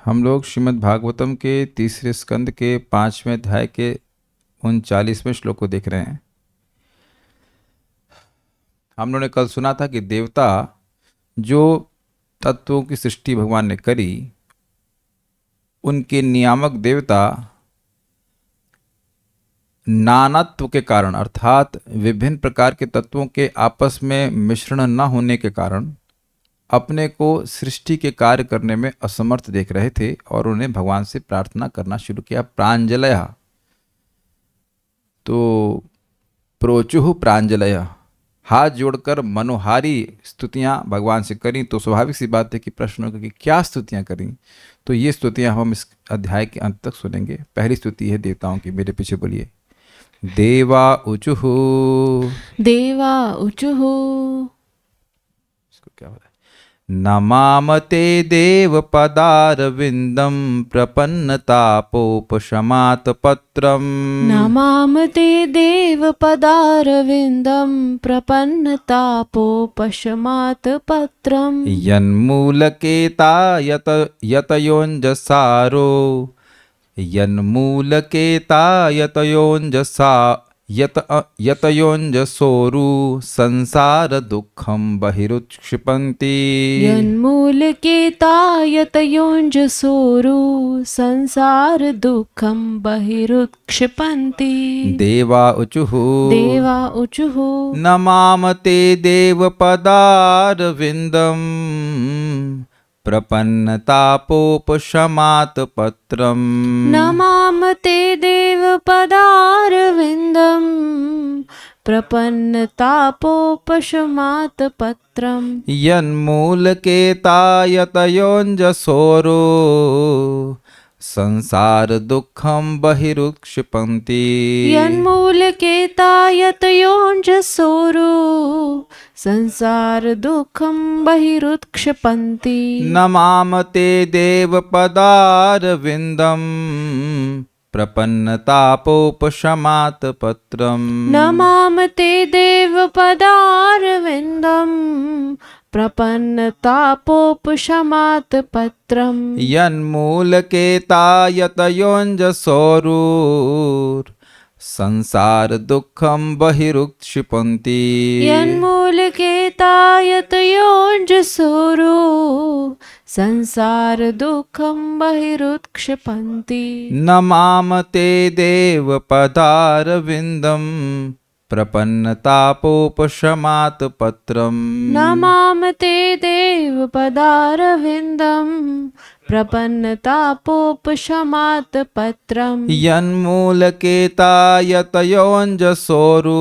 हम लोग श्रीमद् भागवतम के तीसरे स्कंद के 5वें अध्याय के 39वें श्लोक को देख रहे हैं। हम लोगों ने कल सुना था कि देवता जो तत्वों की सृष्टि भगवान ने करी, उनके नियामक देवता नानात्व के कारण अर्थात विभिन्न प्रकार के तत्वों के आपस में मिश्रण न होने के कारण अपने को सृष्टि के कार्य करने में असमर्थ देख रहे थे और उन्हें भगवान से प्रार्थना करना शुरू किया। प्रांजलय, तो प्रोचुः प्रांजलय, हाथ जोड़कर मनोहारी स्तुतियां भगवान से करी। तो स्वाभाविक सी बात है कि प्रश्न होगा कि क्या स्तुतियां करी। तो ये स्तुतियां हम इस अध्याय के अंत तक सुनेंगे। पहली स्तुति है देवताओं की, मेरे पीछे बोलिए। देवा ऊचुः, देवा ऊचुः, इसको क्या होता है? नमामते देव पदारविंदम प्रपन्नतापोपशमात पत्रम। नमामते देव पदारविन्दं प्रपन्नतापोपशमात् पत्रम्। यन्मूलकेता यतयोञ्जसारो, यन्मूलकेता यतयोञ्जसोरु संसार दुःखं बहिरुत्क्षिपन्ति। यन्मूलकेतायतयोञ्जसोरु संसार दुःखं बहिरुत्क्षिपन्ति। देवा ऊचुः, देवा ऊचुः, नमामते देवपदारविन्दम् प्रपन्नतापोपशमात् पत्रम्। नमामते देवपदारविन्दं प्रपन्नतापोपशमात् पत्रम्। यन्मूलकेता यतयोञ्जसोरो संसार दुःखं बहिरुत्क्षिपन्ति। यन्मूलकेतायतयोञ्जसोरु संसार दुःखं बहिरुत्क्षिपन्ति। नमामते देवपदारविन्दम् प्रपन्नतापोपशमात् पत्रम्। नमामते देवपदारविन्दं प्रपन्नतापोपशमात् पत्रम्। यन्मूलकेता यतयोञ्जसोरु संसार दुःखं बहिरुत्क्षिपन्ति। यन्मूलकेतायतयोञ्जसोरु संसार दुःखं बहिरुत्क्षिपन्ति। नमामते देवपदारविन्दम् प्रपन्नतापोपशमात् पत्रम्। नमामते देवपदारविन्दं प्रपन्नतापोपशमात् पत्रम्। यन्मूलकेता यतयोञ्जसोरु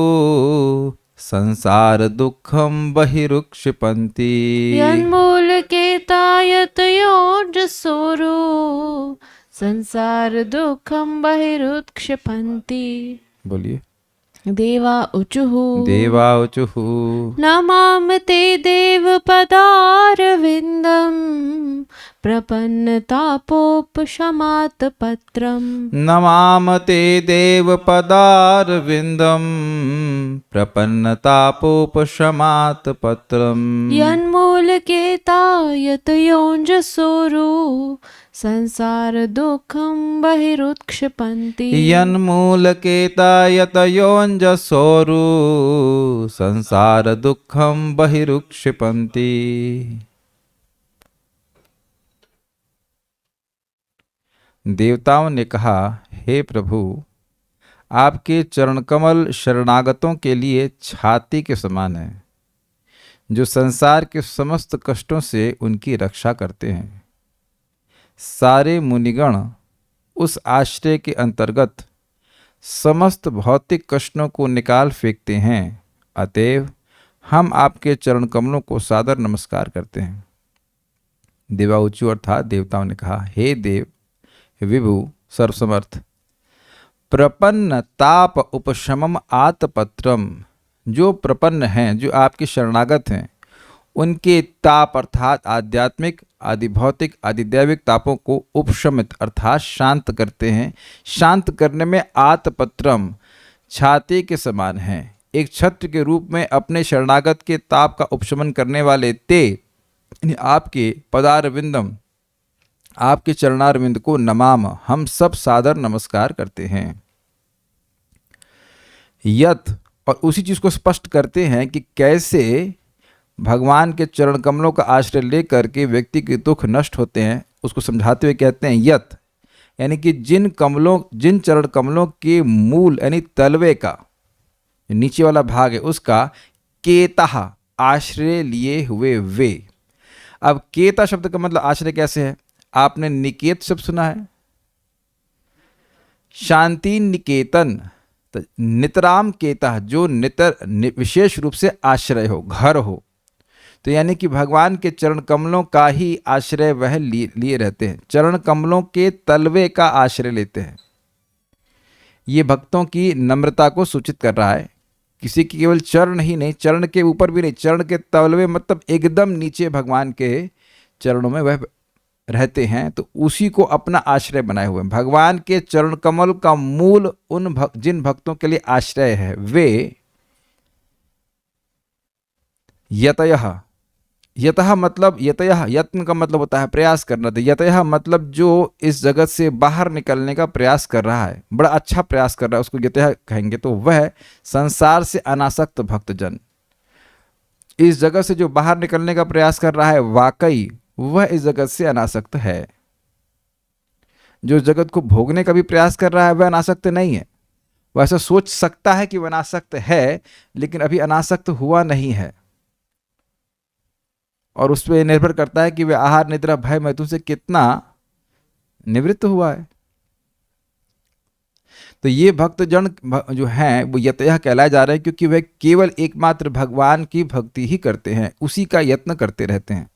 संसार दुःखं बहिरुत्क्षिपन्ति। यन्मूलकेतायतयोञ्जसोरु संसार दुःखं बहिरुत्क्षिपन्ति। बोलिए। देवा ऊचुः, देवा ऊचुः, नमामते देवपदारविन्दं प्रपन्नतापोपशमात् पत्रम्। नमामते देवपदारविन्दम् प्रपन्नतापोपशमात् पत्रम्। यन्मूलकेतायतयोञ्जसोरु संसार दुःखं बहिरुत्क्षिपन्ति। यन्मूलकेता यतयोञ्जसोरु संसार दुःखं बहिरुत्क्षिपन्ति। देवताओं ने कहा, हे प्रभु, आपके चरणकमल शरणागतों के लिए छाती के समान है, जो संसार के समस्त कष्टों से उनकी रक्षा करते हैं। सारे मुनिगण उस आश्रय के अंतर्गत समस्त भौतिक कष्टों को निकाल फेंकते हैं। अतएव हम आपके चरण कमलों को सादर नमस्कार करते हैं। देवाऊचु अर्थात देवताओं ने कहा, हे देव विभु सर्वसमर्थ, प्रपन्न ताप उपशमम आतपत्रम, जो प्रपन्न हैं, जो आपके शरणागत हैं, उनके ताप अर्थात आध्यात्मिक, आदि भौतिक, आदि दैविक तापों को उपशमित अर्थात शांत करते हैं। शांत करने में आतपत्रम छाती के समान हैं। एक छत्र के रूप में अपने शरणागत के ताप का उपशमन करने वाले ते आपके पदारविंदम आपके चरणारविंद को नमाम, हम सब सादर नमस्कार करते हैं। यत, और उसी चीज को स्पष्ट करते हैं कि कैसे भगवान के चरण कमलों का आश्रय लेकर के व्यक्ति के दुख नष्ट होते हैं। उसको समझाते हुए कहते हैं यत, यानी कि जिन चरण कमलों के मूल यानी तलवे का नीचे वाला भाग है उसका केतः आश्रय लिए हुए वे। अब केता शब्द का मतलब आश्रय कैसे है? आपने निकेत शब्द सुना है, शांति निकेतन, तो नितराम केता जो विशेष रूप से आश्रय हो, घर हो। तो यानी कि भगवान के चरण कमलों का ही आश्रय वह लिए रहते हैं, चरण कमलों के तलवे का आश्रय लेते हैं। ये भक्तों की नम्रता को सूचित कर रहा है। किसी की केवल चरण ही नहीं, चरण के ऊपर भी नहीं, चरण के तलवे मतलब एकदम नीचे भगवान के चरणों में वह रहते हैं, तो उसी को अपना आश्रय बनाए हुए हैं। भगवान के चरण कमल का मूल जिन भक्तों के लिए आश्रय है वे यतयः, यतः मतलब यतयः, यत्न का मतलब होता है प्रयास करना, तो यतयः मतलब जो इस जगत से बाहर निकलने का प्रयास कर रहा है, बड़ा अच्छा प्रयास कर रहा है, उसको यतयः कहेंगे। तो वह संसार से अनासक्त भक्तजन, इस जगत से जो बाहर निकलने का प्रयास कर रहा है, वाकई वह इस जगत से अनासक्त है। जो जगत को भोगने का भी प्रयास कर रहा है वह अनासक्त नहीं है। वह ऐसा सोच सकता है कि वह अनासक्त है, लेकिन अभी अनासक्त हुआ नहीं है, और उस पर निर्भर करता है कि वह आहार निद्रा भय मैथुन से कितना निवृत्त हुआ है। तो ये भक्तजन जो हैं वो यतयः कहलाए जा रहे हैं, क्योंकि वे केवल एकमात्र भगवान की भक्ति ही करते हैं, उसी का यत्न करते रहते हैं।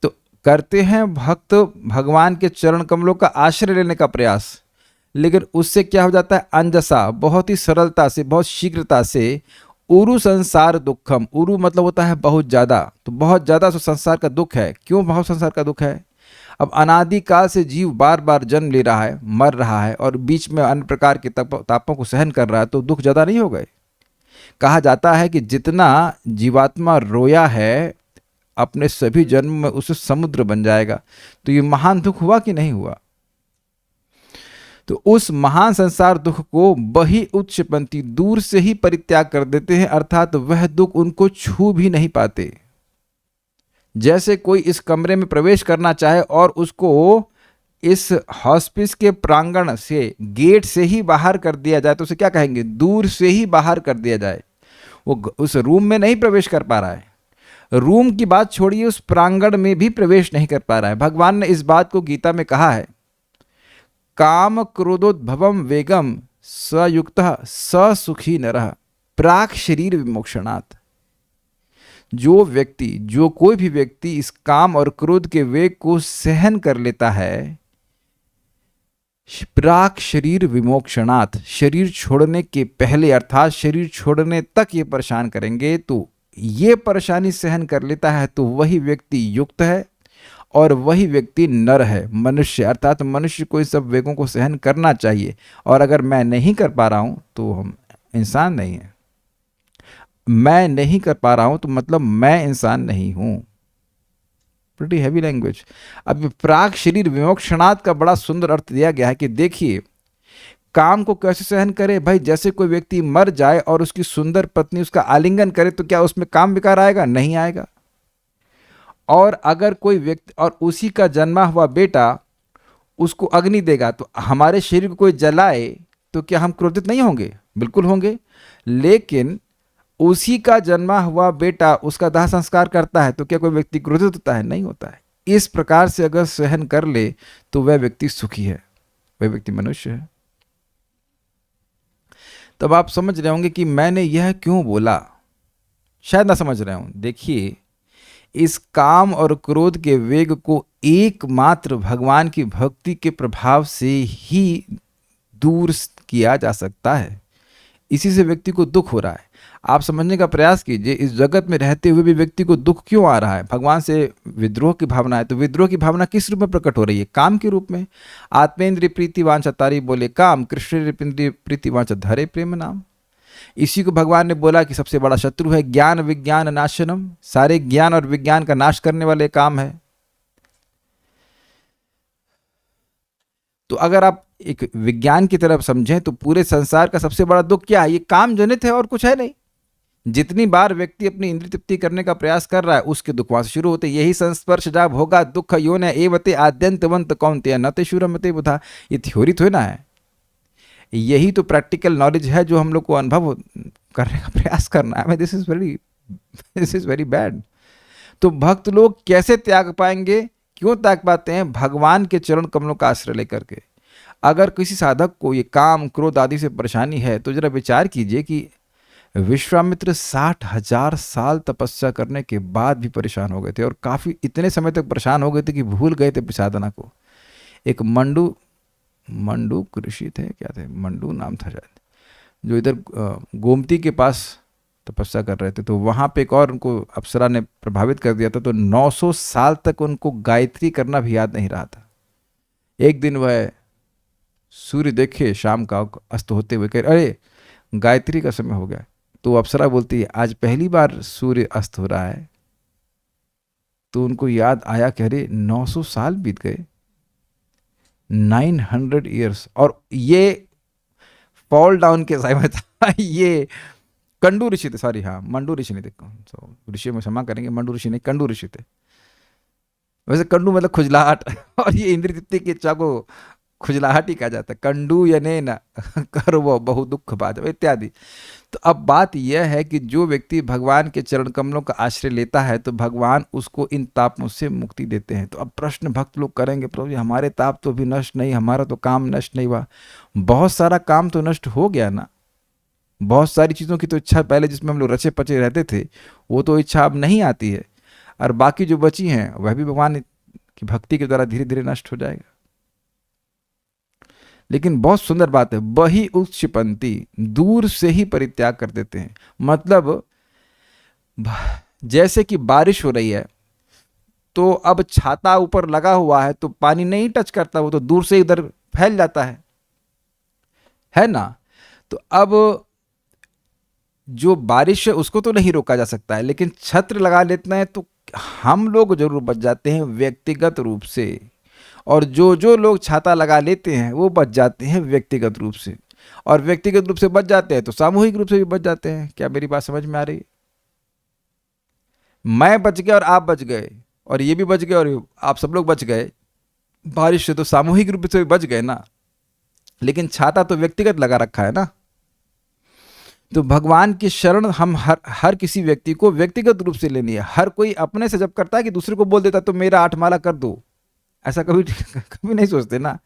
तो करते हैं भक्त भगवान के चरण कमलों का आश्रय लेने का प्रयास, लेकिन उससे क्या हो जाता है? अंजसा, बहुत ही सरलता से, बहुत शीघ्रता से, उरु संसार दुखम, उरु मतलब होता है बहुत ज़्यादा, तो बहुत ज़्यादा संसार का दुख है। क्यों बहुत संसार का दुख है? अब अनादिकाल से जीव बार बार जन्म ले रहा है, मर रहा है, और बीच में अन्य प्रकार के तापों को सहन कर रहा है, तो दुख ज़्यादा नहीं हो गए? कहा जाता है कि जितना जीवात्मा रोया है अपने सभी जन्म में, उसे समुद्र बन जाएगा। तो ये महान दुख हुआ कि नहीं हुआ? तो उस महान संसार दुख को बही उत्क्षिपन्ति, दूर से ही परित्याग कर देते हैं, अर्थात वह दुख उनको छू भी नहीं पाते। जैसे कोई इस कमरे में प्रवेश करना चाहे और उसको इस हॉस्पिस के प्रांगण से, गेट से ही बाहर कर दिया जाए, तो उसे क्या कहेंगे? दूर से ही बाहर कर दिया जाए। वो उस रूम में नहीं प्रवेश कर पा रहा है, रूम की बात छोड़िए, उस प्रांगण में भी प्रवेश नहीं कर पा रहा है। भगवान ने इस बात को गीता में कहा है, काम क्रोधोद्भवम वेगम सयुक्तः स सुखी नरः प्राक शरीर विमोक्षणात्। जो कोई भी व्यक्ति इस काम और क्रोध के वेग को सहन कर लेता है, प्राक शरीर विमोक्षणात्, शरीर छोड़ने के पहले अर्थात शरीर छोड़ने तक ये परेशान करेंगे, तो ये परेशानी सहन कर लेता है, तो वही व्यक्ति युक्त है और वही व्यक्ति नर है, मनुष्य। अर्थात मनुष्य को इस सब वेगों को सहन करना चाहिए, और अगर मैं नहीं कर पा रहा हूं तो हम इंसान नहीं है। मैं नहीं कर पा रहा हूं तो मतलब मैं इंसान नहीं हूं। Pretty heavy language. अब प्राक शरीर विमोक्षणात् का बड़ा सुंदर अर्थ दिया गया है कि देखिए काम को कैसे सहन करे। भाई जैसे कोई व्यक्ति मर जाए और उसकी सुंदर पत्नी उसका आलिंगन करे, तो क्या उसमें काम विकार आएगा? नहीं आएगा। और अगर कोई व्यक्ति और उसी का जन्मा हुआ बेटा उसको अग्नि देगा, तो हमारे शरीर को कोई जलाए तो क्या हम क्रोधित नहीं होंगे? बिल्कुल होंगे। लेकिन उसी का जन्मा हुआ बेटा उसका दाह संस्कार करता है, तो क्या कोई व्यक्ति क्रोधित होता है? नहीं होता है। इस प्रकार से अगर सहन कर ले तो वह व्यक्ति सुखी है, वह व्यक्ति मनुष्य है। तब आप समझ रहे होंगे कि मैंने यह क्यों बोला, शायद ना समझ रहे हूं। देखिए, इस काम और क्रोध के वेग को एकमात्र भगवान की भक्ति के प्रभाव से ही दूर किया जा सकता है। इसी से व्यक्ति को दुख हो रहा है। आप समझने का प्रयास कीजिए, इस जगत में रहते हुए भी व्यक्ति को दुख क्यों आ रहा है? भगवान से विद्रोह की भावना है, तो विद्रोह की भावना किस रूप में प्रकट हो रही है? काम के रूप में। आत्मेंद्रिय प्रीति वांछा तारी बोले काम, कृष्ण प्रीति वांछा धरे प्रेम नाम। इसी को भगवान ने बोला कि सबसे बड़ा शत्रु है ज्ञान विज्ञान नाशनम, सारे ज्ञान और विज्ञान का नाश करने वाले काम है। तो अगर आप एक विज्ञान की तरफ समझें तो पूरे संसार का सबसे बड़ा दुख क्या है? ये काम जनित है और कुछ है नहीं। जितनी बार व्यक्ति अपनी इंद्रिय तृप्ति करने का प्रयास कर रहा है, उसके दुख वहां से शुरू होते। यही संस्पर्श जा भोगा दुख योन एवते आद्यंतवंत कौन्तेय न ते शूरमते बुधा। ये थ्योरी थोड़ी ना है, यही तो प्रैक्टिकल नॉलेज है जो हम लोग को अनुभव करने का प्रयास करना है। This is very bad. तो भक्त लोग कैसे त्याग पाएंगे? क्यों त्याग पाते हैं? भगवान के चरण कमलों का आश्रय लेकर के। अगर किसी साधक को ये काम क्रोध आदि से परेशानी है तो जरा विचार कीजिए कि विश्वामित्र 60,000 साल तपस्या करने के बाद भी परेशान हो गए थे, और काफी इतने समय तक परेशान हो गए थे कि भूल गए थे साधना को। एक मंडूक ऋषि थे, क्या थे, मंडू नाम था शायद, जो इधर गोमती के पास तपस्या कर रहे थे। तो वहाँ पे एक और उनको अप्सरा ने प्रभावित कर दिया था, तो 900 साल तक उनको गायत्री करना भी याद नहीं रहा था। एक दिन वह सूर्य देखे शाम का अस्त होते हुए, कह अरे गायत्री का समय हो गया। तो अप्सरा बोलती है आज पहली बार सूर्य अस्त हो रहा है। तो उनको याद आया कि अरे 900 साल बीत गए, 900 ईयर्स। और ये फॉल डाउन के समय था। ये कंडू ऋषि थे, सॉरी, हाँ मंडू ऋषि नहीं थे, ऋषि में क्षमा करेंगे, मंडू ऋषि नहीं, कंडू ऋषि थे। वैसे कंडू मतलब खुजलाहट, और ये इंद्रिय तृप्ति की इच्छा को खुजलाहट ही कहा जाता है। कंडू यने न कर वो बहु दुख बाज इत्यादि। तो अब बात यह है कि जो व्यक्ति भगवान के चरण कमलों का आश्रय लेता है तो भगवान उसको इन तापों से मुक्ति देते हैं। तो अब प्रश्न भक्त लोग करेंगे, प्रभु जी हमारे ताप तो अभी नष्ट नहीं, हमारा तो काम नष्ट नहीं हुआ। बहुत सारा काम तो नष्ट हो गया ना, बहुत सारी चीज़ों की तो इच्छा पहले जिसमें हम लोग रचे पचे रहते थे वो तो इच्छा अब नहीं आती है, और बाकी जो बची हैं वह भी भगवान की भक्ति के द्वारा धीरे धीरे नष्ट हो जाएगा। लेकिन बहुत सुंदर बात है, बही उत्क्षिपंती, दूर से ही परित्याग कर देते हैं। मतलब जैसे कि बारिश हो रही है तो अब छाता ऊपर लगा हुआ है तो पानी नहीं टच करता, वो तो दूर से इधर फैल जाता है ना। तो अब जो बारिश है उसको तो नहीं रोका जा सकता है, लेकिन छत्र लगा लेते हैं तो हम लोग जरूर बच जाते हैं व्यक्तिगत रूप से, और जो लोग छाता लगा लेते हैं वो बच जाते हैं व्यक्तिगत रूप से, और व्यक्तिगत रूप से बच जाते हैं तो सामूहिक रूप से भी बच जाते हैं। क्या मेरी बात समझ में आ रही है? मैं बच गया और आप बच गए, और ये भी बच गए और आप सब लोग बच गए बारिश से, तो सामूहिक रूप से भी बच गए ना। लेकिन छाता तो व्यक्तिगत लगा रखा है ना। तो भगवान की शरण हम हर किसी व्यक्ति को व्यक्तिगत रूप से लेनी है। हर कोई अपने से जब करता है कि दूसरे को बोल देता तो मेरा 8 माला कर दो, ऐसा कभी नहीं सोचते ना।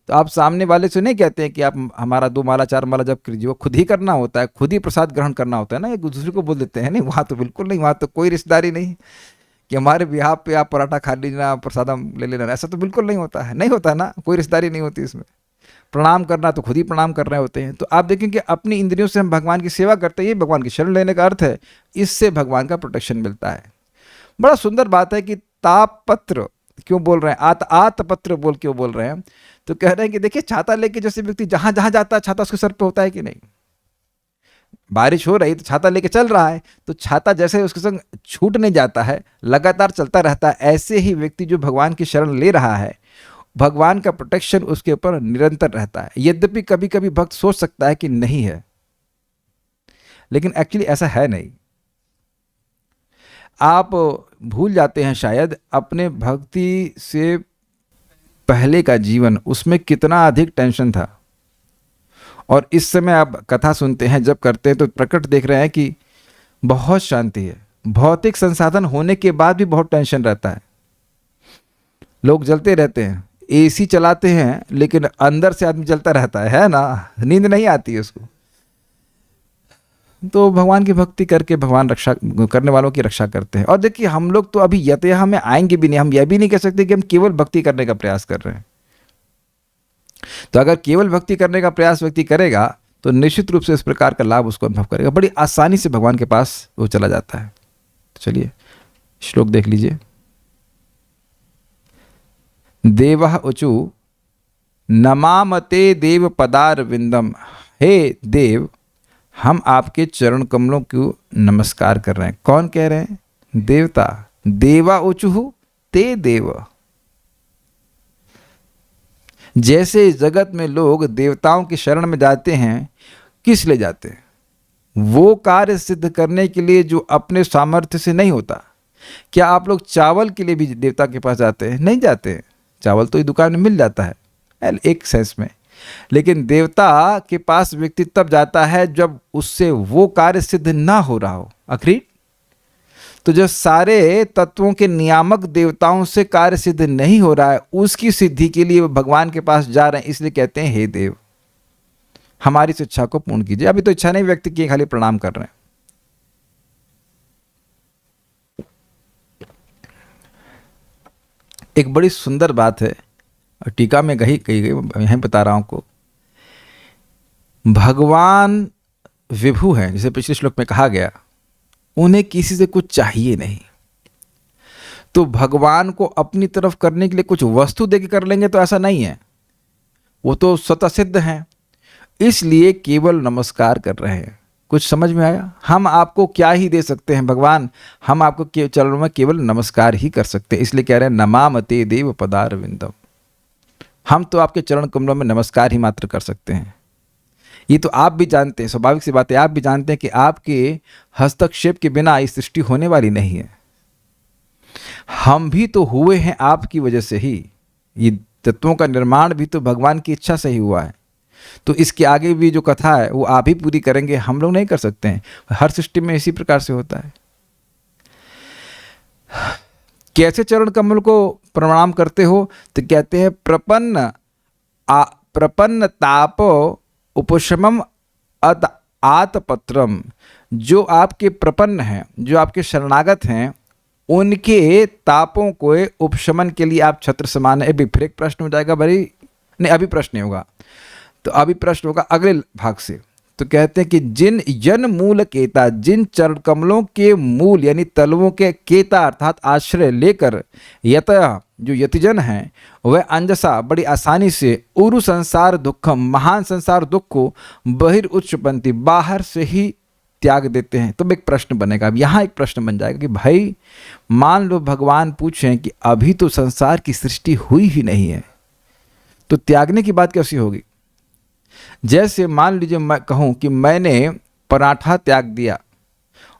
तो आप सामने वाले से नहीं कहते हैं कि आप हमारा 2 माला 4 माला जब कीजिए, वो खुद ही करना होता है, खुद ही प्रसाद ग्रहण करना होता है ना। एक दूसरे को बोल देते हैं नहीं, वहाँ तो बिल्कुल नहीं, वहाँ तो कोई रिश्तेदारी नहीं कि हमारे बिहार पे आप पराठा खा लीजिए, प्रसादम ले लेना, ऐसा तो बिल्कुल नहीं होता है, नहीं होता है ना, कोई रिश्तेदारी नहीं होती इसमें। प्रणाम करना तो खुद ही प्रणाम कर रहे होते हैं। तो आप देखें कि अपनी इंद्रियों से हम भगवान की सेवा करते हैं, ये भगवान की शरण लेने का अर्थ है। इससे भगवान का प्रोटेक्शन मिलता है। बड़ा सुंदर बात है कि तापपत्र क्यों बोल रहे हैं, आतपत्र बोल क्यों बोल रहे हैं? तो कह रहे हैं कि देखिए छाता लेके जैसे व्यक्ति जहां जहां जाता है छाता उसके सर पे होता है कि नहीं। बारिश हो रही तो छाता लेके चल रहा है, तो छाता जैसे उसके संग छूट नहीं जाता है, लगातार चलता रहता है। ऐसे ही व्यक्ति जो भगवान की शरण ले रहा है, भगवान का प्रोटेक्शन उसके ऊपर निरंतर रहता है। यद्यपि कभी कभी भक्त सोच सकता है कि नहीं है, लेकिन एक्चुअली ऐसा है नहीं। आप भूल जाते हैं शायद अपने भक्ति से पहले का जीवन, उसमें कितना अधिक टेंशन था, और इस समय आप कथा सुनते हैं जब करते हैं तो प्रकट देख रहे हैं कि बहुत शांति है। भौतिक संसाधन होने के बाद भी बहुत टेंशन रहता है। लोग जलते रहते हैं, एसी चलाते हैं, लेकिन अंदर से आदमी जलता रहता है ना, नींद नहीं आती है उसको। तो भगवान की भक्ति करके भगवान रक्षा करने वालों की रक्षा करते हैं। और देखिए हम लोग तो अभी यतयाह में आएंगे भी नहीं, हम यह भी नहीं कह सकते कि हम केवल भक्ति करने का प्रयास कर रहे हैं। तो अगर केवल भक्ति करने का प्रयास व्यक्ति करेगा तो निश्चित रूप से इस प्रकार का लाभ उसको अनुभव करेगा, बड़ी आसानी से भगवान के पास वो चला जाता है। तो चलिए श्लोक देख लीजिए। देवः ऊचु नमामते देव पदार विंदम, हे देव हम आपके चरण कमलों को नमस्कार कर रहे हैं। कौन कह रहे हैं? देवता। देवा ऊचुहु ते देव, जैसे इस जगत में लोग देवताओं की शरण में जाते हैं, किस लिए जाते हैं? वो कार्य सिद्ध करने के लिए जो अपने सामर्थ्य से नहीं होता। क्या आप लोग चावल के लिए भी देवता के पास जाते हैं? नहीं जाते हैं। चावल तो ये दुकान में मिल जाता है एक सेंस में, लेकिन देवता के पास व्यक्ति तब जाता है जब उससे वो कार्य सिद्ध ना हो रहा हो। आखिरी तो जो सारे तत्वों के नियामक देवताओं से कार्य सिद्ध नहीं हो रहा है, उसकी सिद्धि के लिए वो भगवान के पास जा रहे हैं, इसलिए कहते हैं हे देव हमारी इस इच्छा को पूर्ण कीजिए। अभी तो इच्छा नहीं व्यक्त की, खाली प्रणाम कर रहे हैं। एक बड़ी सुंदर बात है, टीका में कही गई, यहीं बता रहा हूं को। भगवान विभु हैं, जैसे पिछले श्लोक में कहा गया, उन्हें किसी से कुछ चाहिए नहीं। तो भगवान को अपनी तरफ करने के लिए कुछ वस्तु देके कर लेंगे तो ऐसा नहीं है, वो तो स्वतः सिद्ध हैं, इसलिए केवल नमस्कार कर रहे हैं। कुछ समझ में आया? हम आपको क्या ही दे सकते हैं भगवान, हम आपको चरणों में केवल नमस्कार ही कर सकते हैं, इसलिए कह रहे हैं नमामते देव पदारविंदम। हम तो आपके चरण कमलों में नमस्कार ही मात्र कर सकते हैं। ये तो आप भी जानते हैं, स्वाभाविक सी बात है, आप भी जानते हैं कि आपके हस्तक्षेप के बिना ये सृष्टि होने वाली नहीं है। हम भी तो हुए हैं आपकी वजह से ही, ये तत्वों का निर्माण भी तो भगवान की इच्छा से ही हुआ है। तो इसके आगे भी जो कथा है वो आप ही पूरी करेंगे, हम लोग नहीं कर सकते हैं। हर सृष्टि में इसी प्रकार से होता है। कैसे चरण कमल को प्रणाम करते हो? तो कहते हैं प्रपन्न ताप उपशमम आतपत्रम। जो आपके प्रपन्न हैं, जो आपके शरणागत हैं, उनके तापों को उपशमन के लिए आप छत्र समान है। फिर एक प्रश्न हो जाएगा भाई, नहीं अभी प्रश्न नहीं होगा, तो अभी प्रश्न होगा अगले भाग से। तो कहते हैं कि जिन जन मूल केता, जिन चरण कमलों के मूल यानी तलवों के केता अर्थात आश्रय लेकर यत जो यतिजन हैं वह अंजसा बड़ी आसानी से उरु संसार दुखम महान संसार दुख को बहिर्उच्चपंथी बाहर से ही त्याग देते हैं। तो एक प्रश्न बनेगा, अब यहाँ एक प्रश्न बन जाएगा कि भाई मान लो भगवान पूछें कि अभी तो संसार की सृष्टि हुई ही नहीं है, तो त्यागने की बात कैसी होगी? जैसे मान लीजिए मैं कहूँ कि मैंने पराठा त्याग दिया,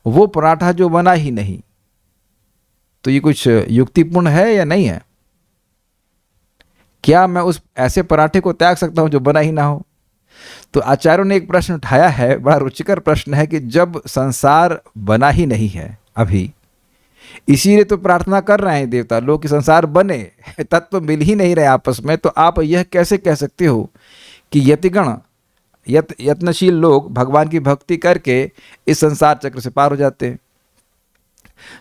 वो पराठा जो बना ही नहीं, तो ये कुछ युक्तिपूर्ण है या नहीं है? क्या मैं उस ऐसे पराठे को त्याग सकता हूं जो बना ही ना हो? तो आचार्यों ने एक प्रश्न उठाया है, बड़ा रुचिकर प्रश्न है कि जब संसार बना ही नहीं है अभी, इसीलिए तो प्रार्थना कर रहे हैं देवता लोग कि संसार बने, तत्व मिल ही नहीं रहे आपस में, तो आप यह कैसे कह सकते हो कि यतिगण यत्नशील लोग भगवान की भक्ति करके इस संसार चक्र से पार हो जाते हैं?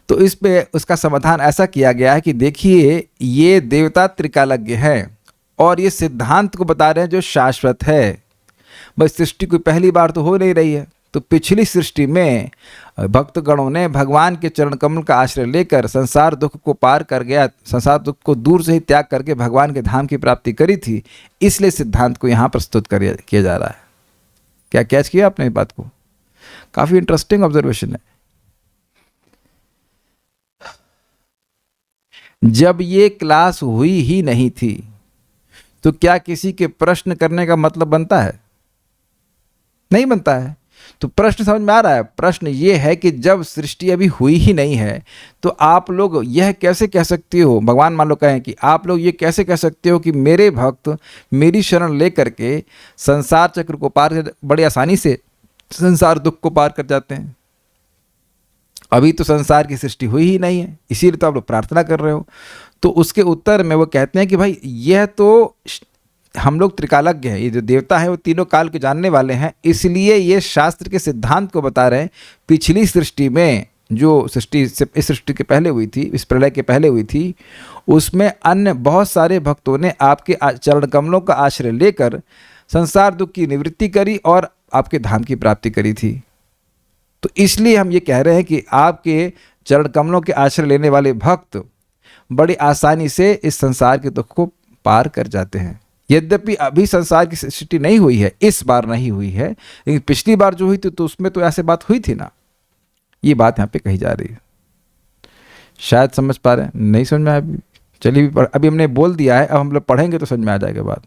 तो इस पे उसका समाधान ऐसा किया गया है कि देखिए ये देवता त्रिकालज्ञ हैं और ये सिद्धांत को बता रहे हैं जो शाश्वत है। बस सृष्टि कोई पहली बार तो हो नहीं रही है, तो पिछली सृष्टि में भक्तगणों ने भगवान के चरण कमल का आश्रय लेकर संसार दुख को पार कर गया, संसार दुख को दूर से ही त्याग करके भगवान के धाम की प्राप्ति करी थी, इसलिए सिद्धांत को यहाँ प्रस्तुत किया जा रहा है। क्या कैच किया आपने इस बात को? काफी इंटरेस्टिंग ऑब्जर्वेशन है। जब ये क्लास हुई ही नहीं थी तो क्या किसी के प्रश्न करने का मतलब बनता है? नहीं बनता है। तो प्रश्न समझ में आ रहा है? प्रश्न ये है कि जब सृष्टि अभी हुई ही नहीं है तो आप लोग यह कैसे कह सकते हो, भगवान मान लो कहें कि आप लोग ये कैसे कह सकते हो कि मेरे भक्त मेरी शरण लेकर के संसार चक्र को पार बड़ी आसानी से संसार दुख को पार कर जाते हैं? अभी तो संसार की सृष्टि हुई ही नहीं है, इसीलिए तो आप लोग प्रार्थना कर रहे हो। तो उसके उत्तर में वो कहते हैं कि भाई यह तो हम लोग त्रिकालज्ञ हैं, ये जो देवता है वो तीनों काल के जानने वाले हैं, इसलिए ये शास्त्र के सिद्धांत को बता रहे हैं। पिछली सृष्टि में जो सृष्टि इस सृष्टि के पहले हुई थी, इस प्रलय के पहले हुई थी, उसमें अन्य बहुत सारे भक्तों ने आपके चरण कमलों का आश्रय लेकर संसार दुख की निवृत्ति करी और आपके धाम की प्राप्ति करी थी। तो इसलिए हम ये कह रहे हैं कि आपके चरण कमलों के आश्रय लेने वाले भक्त बड़ी आसानी से इस संसार के दुख को पार कर जाते हैं। यद्यपि अभी संसार की सृष्टि नहीं हुई है, इस बार नहीं हुई है, लेकिन पिछली बार जो हुई थी तो उसमें तो ऐसे बात हुई थी ना। ये बात यहाँ पे कही जा रही है। शायद समझ पा रहे हैं? नहीं समझ में आया? चलिए अभी हमने बोल दिया है, अब हम लोग पढ़ेंगे तो समझ में आ जाएगा बात।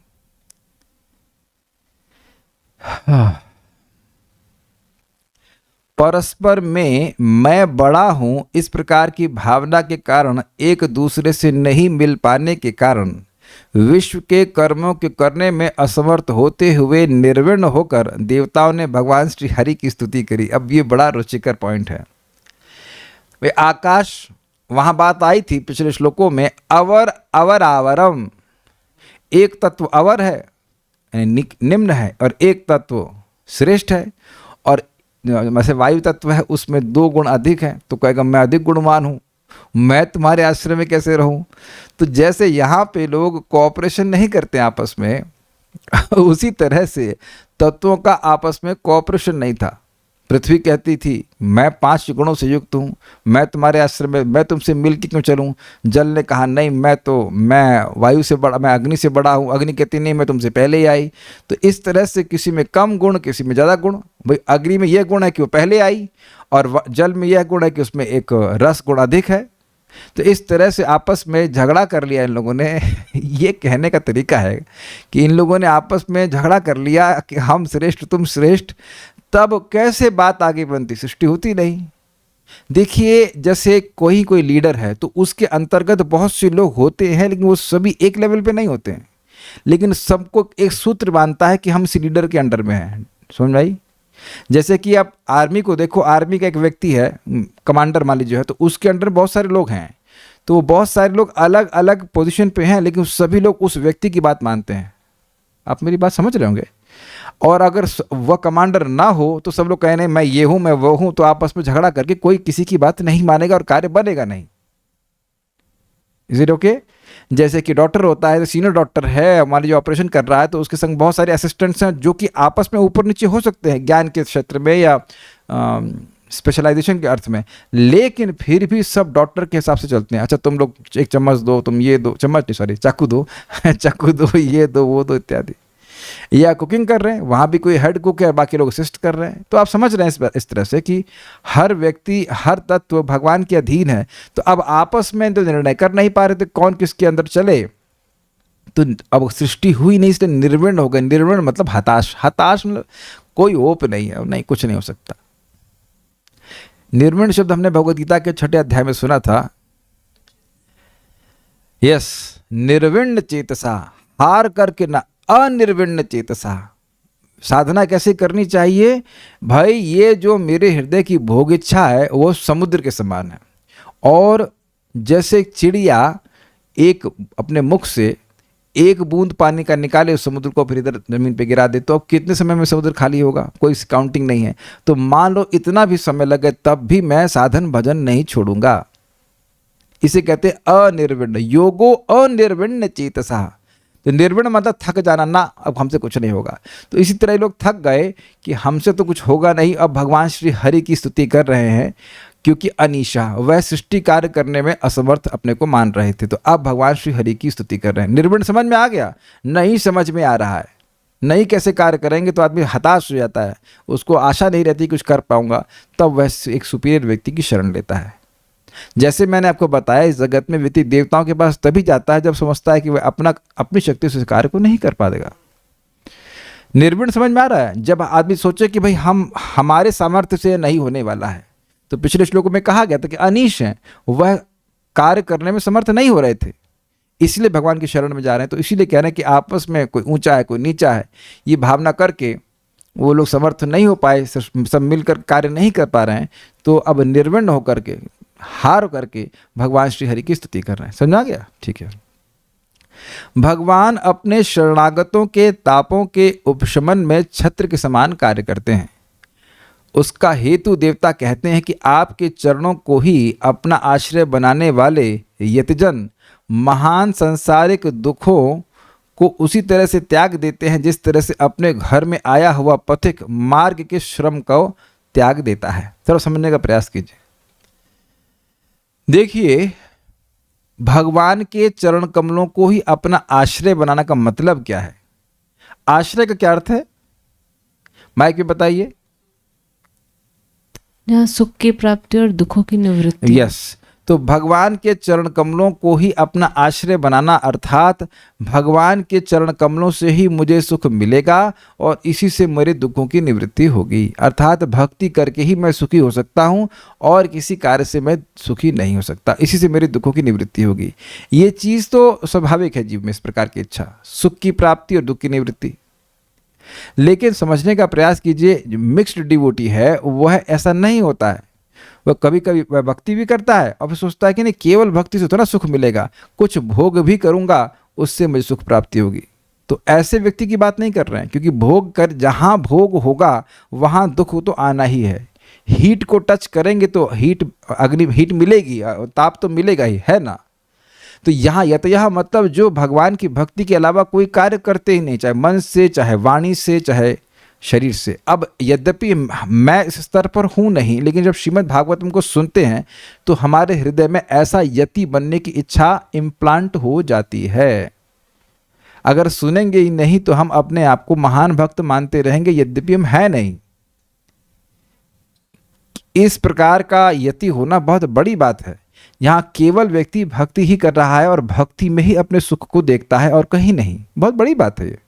परस्पर में मैं बड़ा हूं इस प्रकार की भावना के कारण एक दूसरे से नहीं मिल पाने के कारण विश्व के कर्मों के करने में असमर्थ होते हुए निर्विण्ण होकर देवताओं ने भगवान श्री हरि की स्तुति करी। अब ये बड़ा रुचिकर पॉइंट है। वे आकाश, वहां बात आई थी पिछले श्लोकों में, अवर अवर आवरम, एक तत्व अवर है यानी निम्न है और एक तत्व श्रेष्ठ है, और जैसे वायु तत्व है उसमें 2 गुण अधिक हैं, तो कहेगा मैं अधिक गुणवान हूँ, मैं तुम्हारे आश्रय में कैसे रहूं। तो जैसे यहाँ पे लोग कोऑपरेशन नहीं करते आपस में उसी तरह से तत्वों का आपस में कोऑपरेशन नहीं था। पृथ्वी कहती थी मैं 5 गुणों से युक्त हूँ, मैं तुम्हारे आश्रय में, मैं तुमसे मिल के क्यों चलूँ। जल ने कहा नहीं, मैं वायु से बड़ा, मैं अग्नि से बड़ा हूँ। अग्नि कहती नहीं, मैं तुमसे पहले ही आई। तो इस तरह से किसी में कम गुण, किसी में ज़्यादा गुण। भाई अग्नि में यह गुण है कि वो पहले आई, और जल में यह गुण है कि उसमें एक रस गुण अधिक है। तो इस तरह से आपस में झगड़ा कर लिया इन लोगों ने ये कहने का तरीका है कि इन लोगों ने आपस में झगड़ा कर लिया कि हम श्रेष्ठ तुम श्रेष्ठ। तब कैसे बात आगे बनती, सृष्टि होती नहीं। देखिए जैसे कोई लीडर है तो उसके अंतर्गत बहुत से लोग होते हैं, लेकिन वो सभी एक लेवल पे नहीं होते हैं, लेकिन सबको एक सूत्र बांधता है कि हम इस लीडर के अंडर में हैं। समझ आई? जैसे कि आप आर्मी को देखो, आर्मी का एक व्यक्ति है, कमांडर मान लीजिए है, तो उसके अंडर बहुत सारे लोग हैं, तो वो बहुत सारे लोग अलग अलग पोजीशन पे हैं, लेकिन सभी लोग उस व्यक्ति की बात मानते हैं। आप मेरी बात समझ रहे होंगे। और अगर वह कमांडर ना हो तो सब लोग कहें नहीं मैं ये हूं मैं वो हूं, तो आपस में झगड़ा करके कोई किसी की बात नहीं मानेगा और कार्य बनेगा नहीं। Is it okay? जैसे कि डॉक्टर होता है, सीनियर डॉक्टर है, मान लीजिए ऑपरेशन कर रहा है, तो उसके संग बहुत सारे असिस्टेंट्स हैं जो कि आपस में ऊपर नीचे हो सकते हैं ज्ञान के क्षेत्र में या स्पेशलाइजेशन के अर्थ में, लेकिन फिर भी सब डॉक्टर के हिसाब से चलते हैं। अच्छा तुम लोग 1 चम्मच दो, तुम ये दो, चम्मच नहीं सॉरी चाकू दो चाकू दो, ये दो वो दो इत्यादि। या कुकिंग कर रहे हैं, वहाँ भी कोई हेड कुक है, बाकी लोग असिस्ट कर रहे हैं। तो आप समझ रहे हैं इस तरह से कि हर व्यक्ति, हर तत्व भगवान के अधीन है। तो अब आपस में तो निर्णय कर नहीं पा रहे थे कौन किसके अंदर चले, तो अब सृष्टि हुई नहीं, इसलिए निर्विण्ण हो गए। निर्विण्ण मतलब हताश, हताश मतलब कोई होप नहीं है, नहीं कुछ नहीं हो सकता। निर्विण्ण शब्द हमने भगवद गीता के 6 अध्याय में सुना था। यस, निर्विण्ण चेतसा, हार करके ना, अनिर्विण्ण चेतसा। साधना कैसे करनी चाहिए भाई? ये जो मेरे हृदय की भोग इच्छा है वो समुद्र के समान है, और जैसे चिड़िया एक अपने मुख से एक बूंद पानी का निकाले उस समुद्र को फिर इधर जमीन पे गिरा दे, तो अब कितने समय में समुद्र खाली होगा? कोई काउंटिंग नहीं है। तो मान लो इतना भी समय लगे तब भी मैं साधन भजन नहीं छोड़ूंगा। इसे कहते अनिर्विण्ण, योगो अनिर्विण्ण चेतसा। तो निर्विण्ण मतलब थक जाना, ना अब हमसे कुछ नहीं होगा। तो इसी तरह लोग थक गए कि हमसे तो कुछ होगा नहीं, अब भगवान श्री हरि की स्तुति कर रहे हैं, क्योंकि अनीशा, वह सृष्टि कार्य करने में असमर्थ अपने को मान रहे थे, तो अब भगवान श्री हरि की स्तुति कर रहे हैं। निर्विण्ण समझ में आ गया? नहीं समझ में आ रहा है, नहीं कैसे कार्य करेंगे तो आदमी हताश हो जाता है, उसको आशा नहीं रहती कुछ कर पाऊंगा, तब वह एक सुपीरियर व्यक्ति की शरण लेता है। जैसे मैंने आपको बताया, इस जगत में व्यक्ति देवताओं के पास तभी जाता है जब समझता है कि वह अपनी शक्ति से कार्य को नहीं कर पाएगा। निर्विण्ण समझ में आ रहा है? जब आदमी सोचे कि भाई हमारे सामर्थ्य से नहीं होने वाला है, तो पिछले श्लोकों में कहा गया था कि अनीश हैं, वह कार्य करने में समर्थ नहीं हो रहे थे, इसलिए भगवान की शरण में जा रहे हैं। तो इसीलिए कह रहे हैं कि आपस में कोई ऊंचा है कोई नीचा है, ये भावना करके वो लोग समर्थ नहीं हो पाए, सब मिलकर कार्य नहीं कर पा रहे हैं, तो अब निर्विण्ण होकर के, हार करके भगवान श्री हरि की स्तुति कर रहे हैं। समझ आ गया? ठीक है। भगवान अपने शरणागतों के तापों के उपशमन में छत्र के समान कार्य करते हैं। उसका हेतु देवता कहते हैं कि आपके चरणों को ही अपना आश्रय बनाने वाले यतिजन महान सांसारिक दुखों को उसी तरह से त्याग देते हैं जिस तरह से अपने घर में आया हुआ पथिक मार्ग के श्रम को त्याग देता है। थोड़ा समझने का प्रयास कीजिए। देखिए, भगवान के चरण कमलों को ही अपना आश्रय बनाना का मतलब क्या है? आश्रय का क्या अर्थ है? माइक में बताइए। जहाँ सुख की प्राप्ति और दुखों की निवृत्ति। यस, तो भगवान के चरण कमलों को ही अपना आश्रय बनाना, अर्थात भगवान के चरण कमलों से ही मुझे सुख मिलेगा और इसी से मेरे दुखों की निवृत्ति होगी। अर्थात भक्ति करके ही मैं सुखी हो सकता हूँ और किसी कार्य से मैं सुखी नहीं हो सकता, इसी से मेरे दुखों की निवृत्ति होगी। ये चीज़ तो स्वाभाविक है जीव में, इस प्रकार की इच्छा, सुख की प्राप्ति और दुख की निवृत्ति। लेकिन समझने का प्रयास कीजिए, जो मिक्स्ड डिवोटी है वह ऐसा नहीं होता है। वह कभी कभी वह भक्ति भी करता है और फिर सोचता है कि नहीं, केवल भक्ति से तो ना सुख मिलेगा, कुछ भोग भी करूंगा उससे मुझे सुख प्राप्ति होगी। तो ऐसे व्यक्ति की बात नहीं कर रहे हैं, क्योंकि भोग कर, जहां भोग होगा वहां दुख तो आना ही है। हीट को टच करेंगे तो अग्नि हीट मिलेगी, ताप तो मिलेगा ही, है ना। तो यहाँ यतयः मतलब जो भगवान की भक्ति के अलावा कोई कार्य करते ही नहीं, चाहे मन से, चाहे वाणी से, चाहे शरीर से। अब यद्यपि मैं इस स्तर पर हूँ नहीं, लेकिन जब श्रीमद् भागवतम को सुनते हैं तो हमारे हृदय में ऐसा यति बनने की इच्छा इम्प्लांट हो जाती है। अगर सुनेंगे ही नहीं तो हम अपने आप को महान भक्त मानते रहेंगे, यद्यपि हम हैं नहीं। इस प्रकार का यति होना बहुत बड़ी बात है। यहाँ केवल व्यक्ति भक्ति ही कर रहा है और भक्ति में ही अपने सुख को देखता है और कहीं नहीं। बहुत बड़ी बात है ये।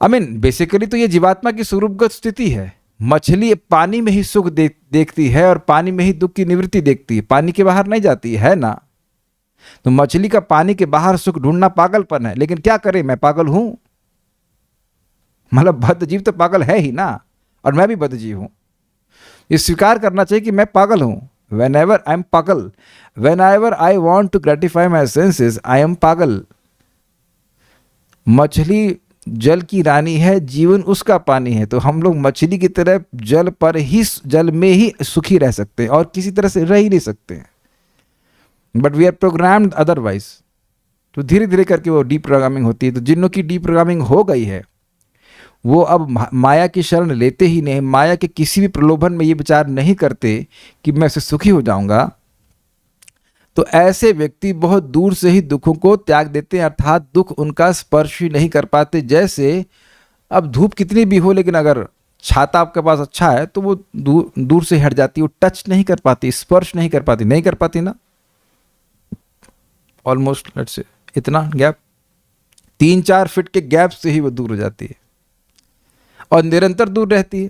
बेसिकली तो ये जीवात्मा की स्वरूपगत स्थिति है। मछली पानी में ही सुख देखती है और पानी में ही दुख की निवृत्ति देखती है, पानी के बाहर नहीं जाती है ना। तो मछली का पानी के बाहर सुख ढूंढना पागलपन है, लेकिन क्या करे, मैं पागल हूं। मतलब बद्धजीव तो पागल है ही ना, और मैं भी बद्धजीव हूं। ये स्वीकार करना चाहिए कि मैं पागल हूं। Whenever I am पागल, whenever I want to gratify my senses, I am पागल। मछली जल की रानी है, जीवन उसका पानी है, तो हम लोग मछली की तरह जल में ही सुखी रह सकते हैं और किसी तरह से रह ही नहीं सकते हैं। But we are programmed otherwise. तो धीरे धीरे करके वो डी प्रोग्रामिंग होती है। तो जिन्हों की डी प्रोग्रामिंग हो गई है वो अब माया की शरण लेते ही नहीं, माया के किसी भी प्रलोभन में ये विचार नहीं करते कि मैं इससे सुखी हो जाऊंगा। तो ऐसे व्यक्ति बहुत दूर से ही दुखों को त्याग देते हैं, अर्थात दुख उनका स्पर्श ही नहीं कर पाते। जैसे अब धूप कितनी भी हो, लेकिन अगर छाता आपके पास अच्छा है तो वो दूर से हट जाती है, वो टच नहीं कर पाती, स्पर्श नहीं कर पाती ना। ऑलमोस्ट लेट्स से इतना गैप, 3-4 फीट के गैप से ही वो दूर हो जाती है और निरंतर दूर रहती है।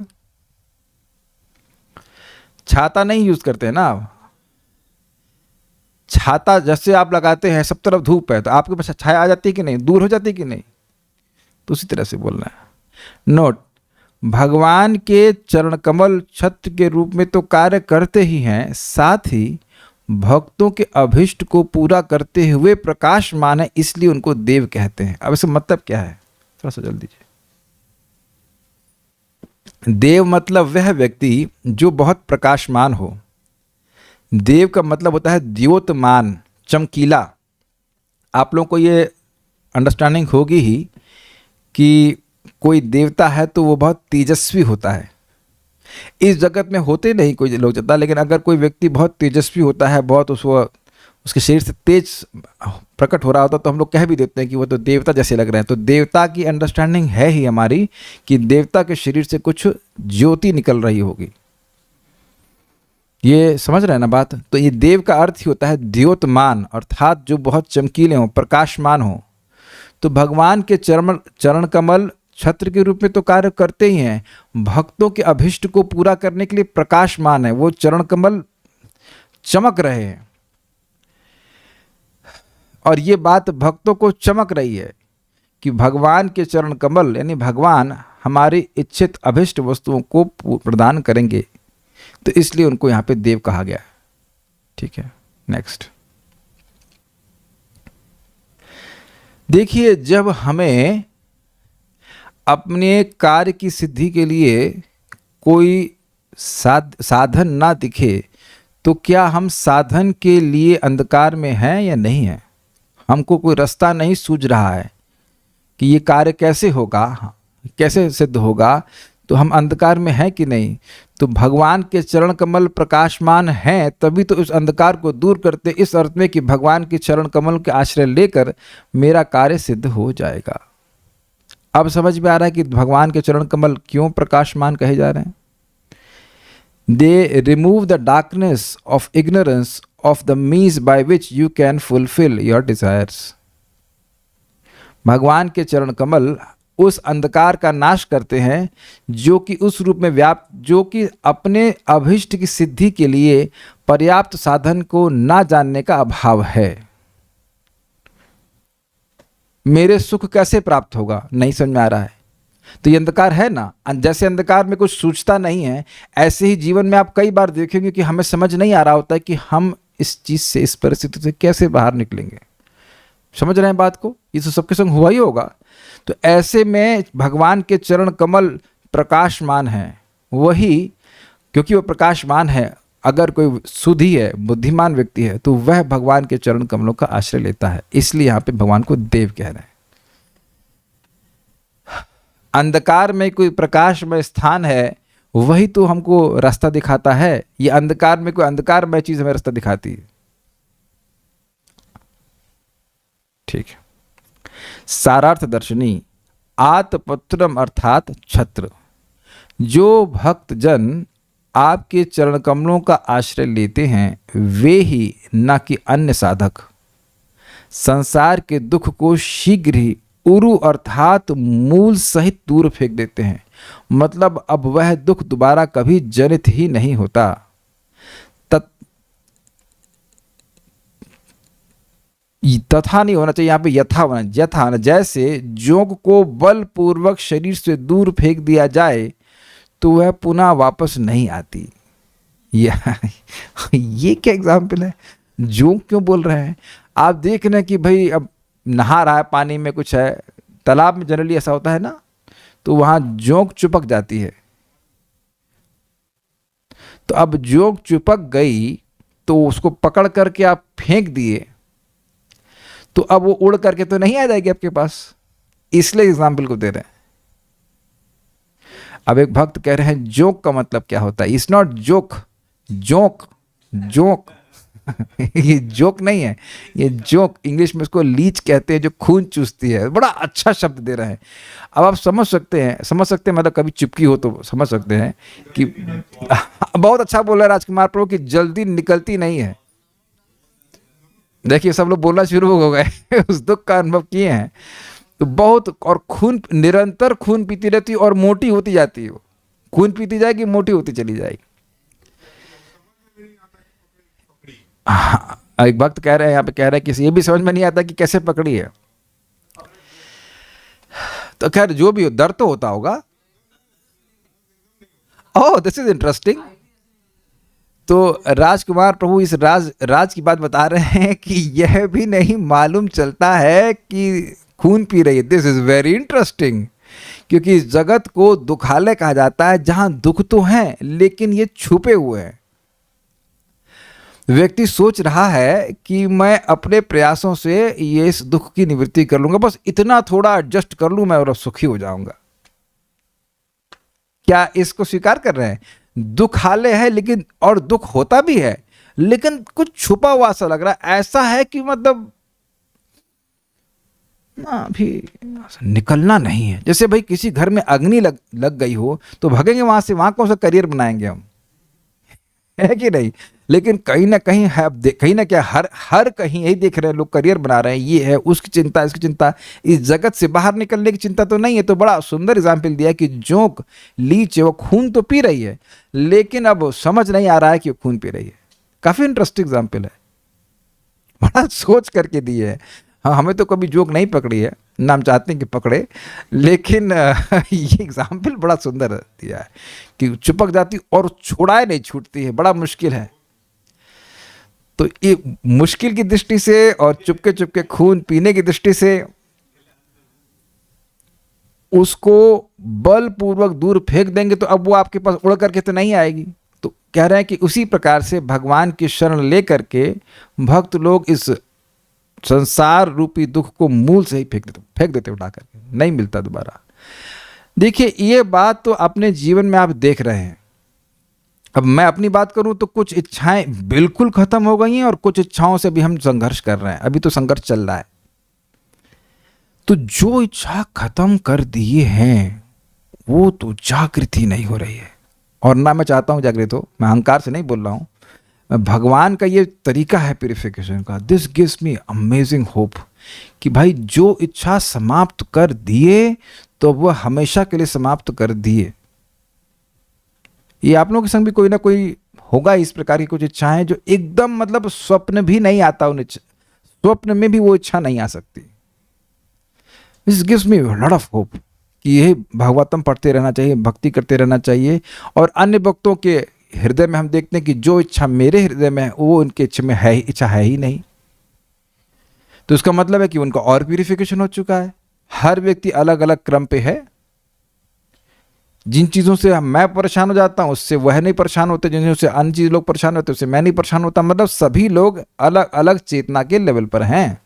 छाता नहीं यूज करते हैं ना आप। छाता जैसे आप लगाते हैं, सब तरफ धूप है तो आपके पास छाया आ जाती है कि नहीं, दूर हो जाती है कि नहीं। तो उसी तरह से बोलना है। नोट, भगवान के चरण कमल छत्र के रूप में तो कार्य करते ही हैं, साथ ही भक्तों के अभिष्ट को पूरा करते हुए प्रकाशमान है, इसलिए उनको देव कहते हैं। अब इसका मतलब क्या है, थोड़ा सा जल्दी दीजिए। देव मतलब वह व्यक्ति जो बहुत प्रकाशमान हो। देव का मतलब होता है द्योतमान, चमकीला। आप लोगों को ये अंडरस्टैंडिंग होगी ही कि कोई देवता है तो वो बहुत तेजस्वी होता है। इस जगत में होते नहीं कोई लोग ज़्यादा, लेकिन अगर कोई व्यक्ति बहुत तेजस्वी होता है, बहुत उसके शरीर से तेज प्रकट हो रहा होता, तो हम लोग कह भी देते हैं कि वो तो देवता जैसे लग रहे हैं। तो देवता की अंडरस्टैंडिंग है ही हमारी कि देवता के शरीर से कुछ ज्योति निकल रही होगी। ये समझ रहे हैं ना बात। तो ये देव का अर्थ ही होता है द्योतमान, अर्थात जो बहुत चमकीले हों, प्रकाशमान हों। तो भगवान के चरण कमल छत्र के रूप में तो कार्य करते ही हैं, भक्तों के अभिष्ट को पूरा करने के लिए प्रकाशमान है। वो चरण कमल चमक रहे हैं और ये बात भक्तों को चमक रही है कि भगवान के चरण कमल यानी भगवान हमारी इच्छित अभिष्ट वस्तुओं को प्रदान करेंगे, तो इसलिए उनको यहाँ पे देव कहा गया। ठीक है, नेक्स्ट देखिए, जब हमें अपने कार्य की सिद्धि के लिए कोई साधन ना दिखे तो क्या हम साधन के लिए अंधकार में हैं या नहीं हैं? हमको कोई रास्ता नहीं सूझ रहा है कि ये कार्य कैसे होगा, कैसे सिद्ध होगा, तो हम अंधकार में हैं कि नहीं? तो भगवान के चरण कमल प्रकाशमान हैं, तभी तो इस अंधकार को दूर करते, इस अर्थ में कि भगवान के चरण कमल के आश्रय लेकर मेरा कार्य सिद्ध हो जाएगा। अब समझ में आ रहा है कि भगवान के चरण कमल क्यों प्रकाशमान कहे जा रहे हैं। They remove the darkness of ignorance of the means by which you can fulfill your desires. भगवान के चरण कमल उस अंधकार का नाश करते हैं जो कि उस रूप में व्याप्त, जो कि अपने अभिष्ट की सिद्धि के लिए पर्याप्त साधन को ना जानने का अभाव है। मेरे सुख कैसे प्राप्त होगा, नहीं समझ में आ रहा है, तो ये अंधकार है ना। जैसे अंधकार में कुछ सूझता नहीं है, ऐसे ही जीवन में आप कई बार देखेंगे कि हमें समझ नहीं आ रहा होता है कि हम इस चीज से, इस परिस्थिति से कैसे बाहर निकलेंगे। समझ रहे हैं बात को? ये तो सबके संग हुआ ही होगा। तो ऐसे में भगवान के चरण कमल प्रकाशमान है, वही, क्योंकि वो प्रकाशमान है, अगर कोई सुधी है, बुद्धिमान व्यक्ति है, तो वह भगवान के चरण कमलों का आश्रय लेता है। इसलिए यहाँ पे भगवान को देव कह रहे हैं। अंधकार में कोई प्रकाश में स्थान है, वही तो हमको रास्ता दिखाता है। ये अंधकार में कोई अंधकारमय चीज हमें रास्ता दिखाती है। ठीक है। सारार्थ दर्शनी आतपत्रम अर्थात छत्र। जो भक्त जन आपके चरण कमलों का आश्रय लेते हैं, वे ही, न कि अन्य साधक, संसार के दुख को शीघ्र ही उरु अर्थात मूल सहित दूर फेंक देते हैं। मतलब अब वह दुख दोबारा कभी जनित ही नहीं होता। तथा नहीं होना चाहिए, यहाँ पे यथा होना, यथा ना, जैसे जोंक को बलपूर्वक शरीर से दूर फेंक दिया जाए तो वह पुनः वापस नहीं आती। ये क्या एग्जाम्पल है? जोंक क्यों बोल रहे हैं? आप देख रहे हैं कि भाई अब नहा रहा है, पानी में कुछ है, तालाब में जनरली ऐसा होता है ना, तो वहां जोंक चिपक जाती है। तो अब जोंक चिपक गई तो उसको पकड़ करके आप फेंक दिए, तो अब वो उड़ करके तो नहीं आ जाएगी आपके पास। इसलिए एग्जाम्पल को दे रहे हैं। अब एक भक्त कह रहे हैं जोक का मतलब क्या होता है? It's not joke, joke, joke ये जोक नहीं है, ये जोक, इंग्लिश में इसको लीच कहते हैं, जो खून चूसती है। बड़ा अच्छा शब्द दे रहे हैं। अब आप समझ सकते हैं मतलब कभी चिपकी हो तो समझ सकते हैं कि बहुत अच्छा बोल रहा है राजकुमार प्रभु कि जल्दी निकलती नहीं है। देखिए सब लोग बोलना शुरू हो गए उस दुख का अनुभव किए हैं। तो बहुत, और खून, निरंतर खून पीती रहती है और मोटी होती जाती है। वो खून पीती जाएगी, मोटी होती चली जाएगी। एक भक्त कह रहे हैं, यहाँ पे कह रहे हैं कि ये भी समझ में नहीं आता कि कैसे पकड़ी है। तो खैर जो भी हो, दर्द तो होता होगा। Oh this is interesting. तो राजकुमार प्रभु इस राज की बात बता रहे हैं कि यह भी नहीं मालूम चलता है कि खून पी रही है। दिस इज वेरी इंटरेस्टिंग, क्योंकि इस जगत को दुखालय कहा जाता है, जहां दुख तो हैं लेकिन ये छुपे हुए हैं। व्यक्ति सोच रहा है कि मैं अपने प्रयासों से ये इस दुख की निवृत्ति कर लूंगा, बस इतना थोड़ा एडजस्ट कर लूं मैं और सुखी हो जाऊंगा। क्या इसको स्वीकार कर रहे हैं? दुखालय है लेकिन, और दुख होता भी है, लेकिन कुछ छुपा हुआ सा लग रहा है। ऐसा है कि मतलब ना अभी निकलना नहीं है। जैसे भाई किसी घर में अग्नि लग गई हो तो भागेंगे वहां से, वहां कौन सा करियर बनाएंगे हम, है कि नहीं? लेकिन कहीं ना कहीं है, कहीं ना क्या, हर कहीं यही देख रहे हैं लोग, करियर बना रहे हैं। ये है उसकी चिंता, इसकी चिंता, इस जगत से बाहर निकलने की चिंता तो नहीं है। तो बड़ा सुंदर एग्जाम्पल दिया कि जोंक लीच है, वो खून तो पी रही है लेकिन अब समझ नहीं आ रहा है कि वो खून पी रही है। काफी इंटरेस्टिंग एग्जाम्पल है, बड़ा सोच करके दिए है। हाँ, हमें तो कभी जोक नहीं पकड़ी है, ना हम चाहते हैं कि पकड़े, लेकिन ये एग्जाम्पल बड़ा सुंदर दिया है कि चिपक जाती और छुड़ाए नहीं छूटती है। बड़ा मुश्किल है। तो ये मुश्किल की दृष्टि से और चुपके चुपके खून पीने की दृष्टि से उसको बलपूर्वक दूर फेंक देंगे तो अब वो आपके पास उड़ करके तो नहीं आएगी। तो कह रहे हैं कि उसी प्रकार से भगवान की शरण लेकर के भक्त लोग इस संसार रूपी दुख को मूल से ही फेंक देते उठा करके, नहीं मिलता दोबारा। देखिए ये बात तो अपने जीवन में आप देख रहे हैं। अब मैं अपनी बात करूं तो कुछ इच्छाएं बिल्कुल खत्म हो गई हैं और कुछ इच्छाओं से भी हम संघर्ष कर रहे हैं। अभी तो संघर्ष चल रहा है। तो जो इच्छा खत्म कर दिए हैं वो तो जागृति नहीं हो रही है। और ना मैं चाहता हूँ जागृत हो, मैं अहंकार से नहीं बोल रहा हूँ, मैं भगवान का ये तरीका है प्यूरिफिकेशन का। This gives me amazing hope कि भाई जो इच्छा समाप्त कर दिए तो वह हमेशा के लिए समाप्त कर दिए। ये आप लोगों के संग भी कोई ना कोई होगा इस प्रकार की कुछ इच्छाएं जो एकदम मतलब स्वप्न भी नहीं आता, उन स्वप्न में भी वो इच्छा नहीं आ सकती। This gives me lot of hope कि यही भागवतम पढ़ते रहना चाहिए, भक्ति करते रहना चाहिए। और अन्य भक्तों के हृदय में हम देखते हैं कि जो इच्छा मेरे हृदय में है वो उनके इच्छा है ही नहीं। तो इसका मतलब है कि उनका और प्यूरिफिकेशन हो चुका है। हर व्यक्ति अलग अलग क्रम पे है। जिन चीज़ों से मैं परेशान हो जाता हूँ उससे वह नहीं परेशान होते, जिन चीज़ों से अन्य चीज़ लोग परेशान होते उससे मैं नहीं परेशान होता। मतलब सभी लोग अलग अलग चेतना के लेवल पर हैं,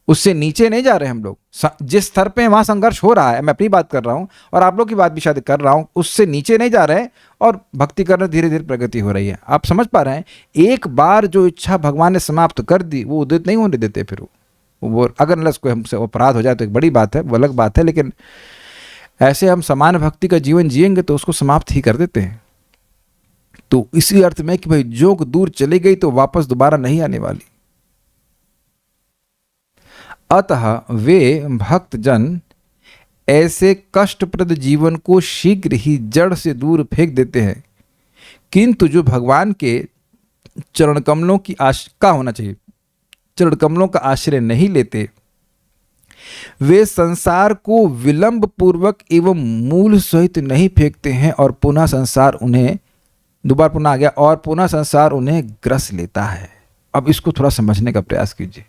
उससे नीचे नहीं जा रहे हम लोग। जिस स्तर पे वहाँ संघर्ष हो रहा है, मैं अपनी बात कर रहा हूँ और आप लोग की बात भी शायद कर रहा हूँ, उससे नीचे नहीं जा रहे हैं और भक्ति करने धीरे धीरे प्रगति हो रही है। आप समझ पा रहे हैं? एक बार जो इच्छा भगवान ने समाप्त कर दी वो उदित नहीं होने देते फिर वो अगर नलस कोई हमसे अपराध हो जाए तो एक बड़ी बात है, वो अलग बात है, लेकिन ऐसे हम समान भक्ति का जीवन जिएंगे तो उसको समाप्त ही कर देते हैं। तो इसी अर्थ में कि भाई जोग दूर चली गई तो वापस दोबारा नहीं आने वाली। अतः वे भक्तजन ऐसे कष्टप्रद जीवन को शीघ्र ही जड़ से दूर फेंक देते हैं, किंतु जो भगवान के चरण कमलों की का होना चाहिए, चरण कमलों का आश्रय नहीं लेते, वे संसार को विलंब पूर्वक एवं मूल सहित नहीं फेंकते हैं और पुनः संसार उन्हें दोबारा पुनः आ गया और पुनः संसार उन्हें ग्रस लेता है। अब इसको थोड़ा समझने का प्रयास कीजिए।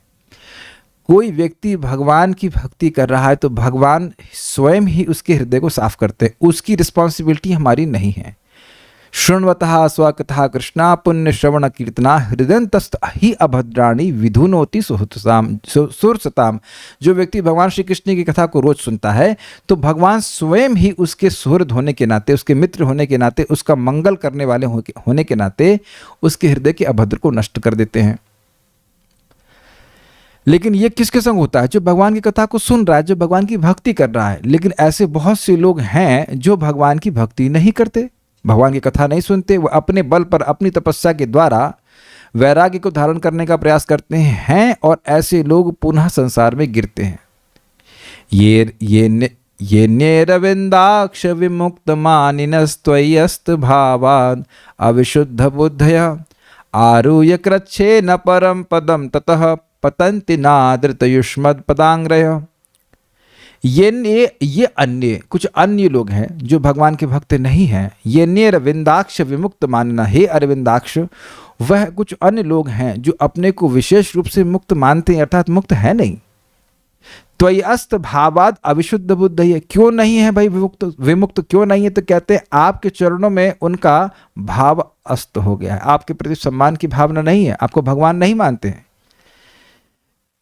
कोई व्यक्ति भगवान की भक्ति कर रहा है तो भगवान स्वयं ही उसके हृदय को साफ करते हैं, उसकी रिस्पॉन्सिबिलिटी हमारी नहीं है। शृण्वतः स्वकथा कृष्णा पुण्य श्रवण कीर्तना हृदयंतस्त ही अभद्राणी विधुनोति सुरसताम। जो व्यक्ति भगवान श्री कृष्ण की कथा को रोज सुनता है तो भगवान स्वयं ही उसके सुहृद होने के नाते, उसके मित्र होने के नाते, उसका मंगल करने वाले होने के नाते उसके हृदय के अभद्र को नष्ट कर देते हैं। लेकिन ये किसके संग होता है? जो भगवान की कथा को सुन रहा है, जो भगवान की भक्ति कर रहा है। लेकिन ऐसे बहुत से लोग हैं जो भगवान की भक्ति नहीं करते, भगवान की कथा नहीं सुनते, वो अपने बल पर अपनी तपस्या के द्वारा वैराग्य को धारण करने का प्रयास करते हैं और ऐसे लोग पुनः संसार में गिरते हैं। ये नेरविंदाक्ष विमुक्त मानिनस्त्वय्यस्त भावान् अविशुद्ध बुद्धया आरुह्य कृच्छे न परम पदम ततः पतंति नादृत युष्मद पदांग्रय। ये अन्य कुछ अन्य लोग हैं जो भगवान के भक्त नहीं हैं। ये नेरविंदाक्ष विमुक्त मानना, हे अरविंदाक्ष, वह कुछ अन्य लोग हैं जो अपने को विशेष रूप से मुक्त मानते हैं, अर्थात मुक्त है नहीं। त्वय्यस्त भावाद अविशुद्ध बुद्ध है। क्यों नहीं है भाई विमुक्त क्यों नहीं है? तो कहते हैं आपके चरणों में उनका भाव अस्त हो गया है, आपके प्रति सम्मान की भावना नहीं है, आपको भगवान नहीं मानते हैं।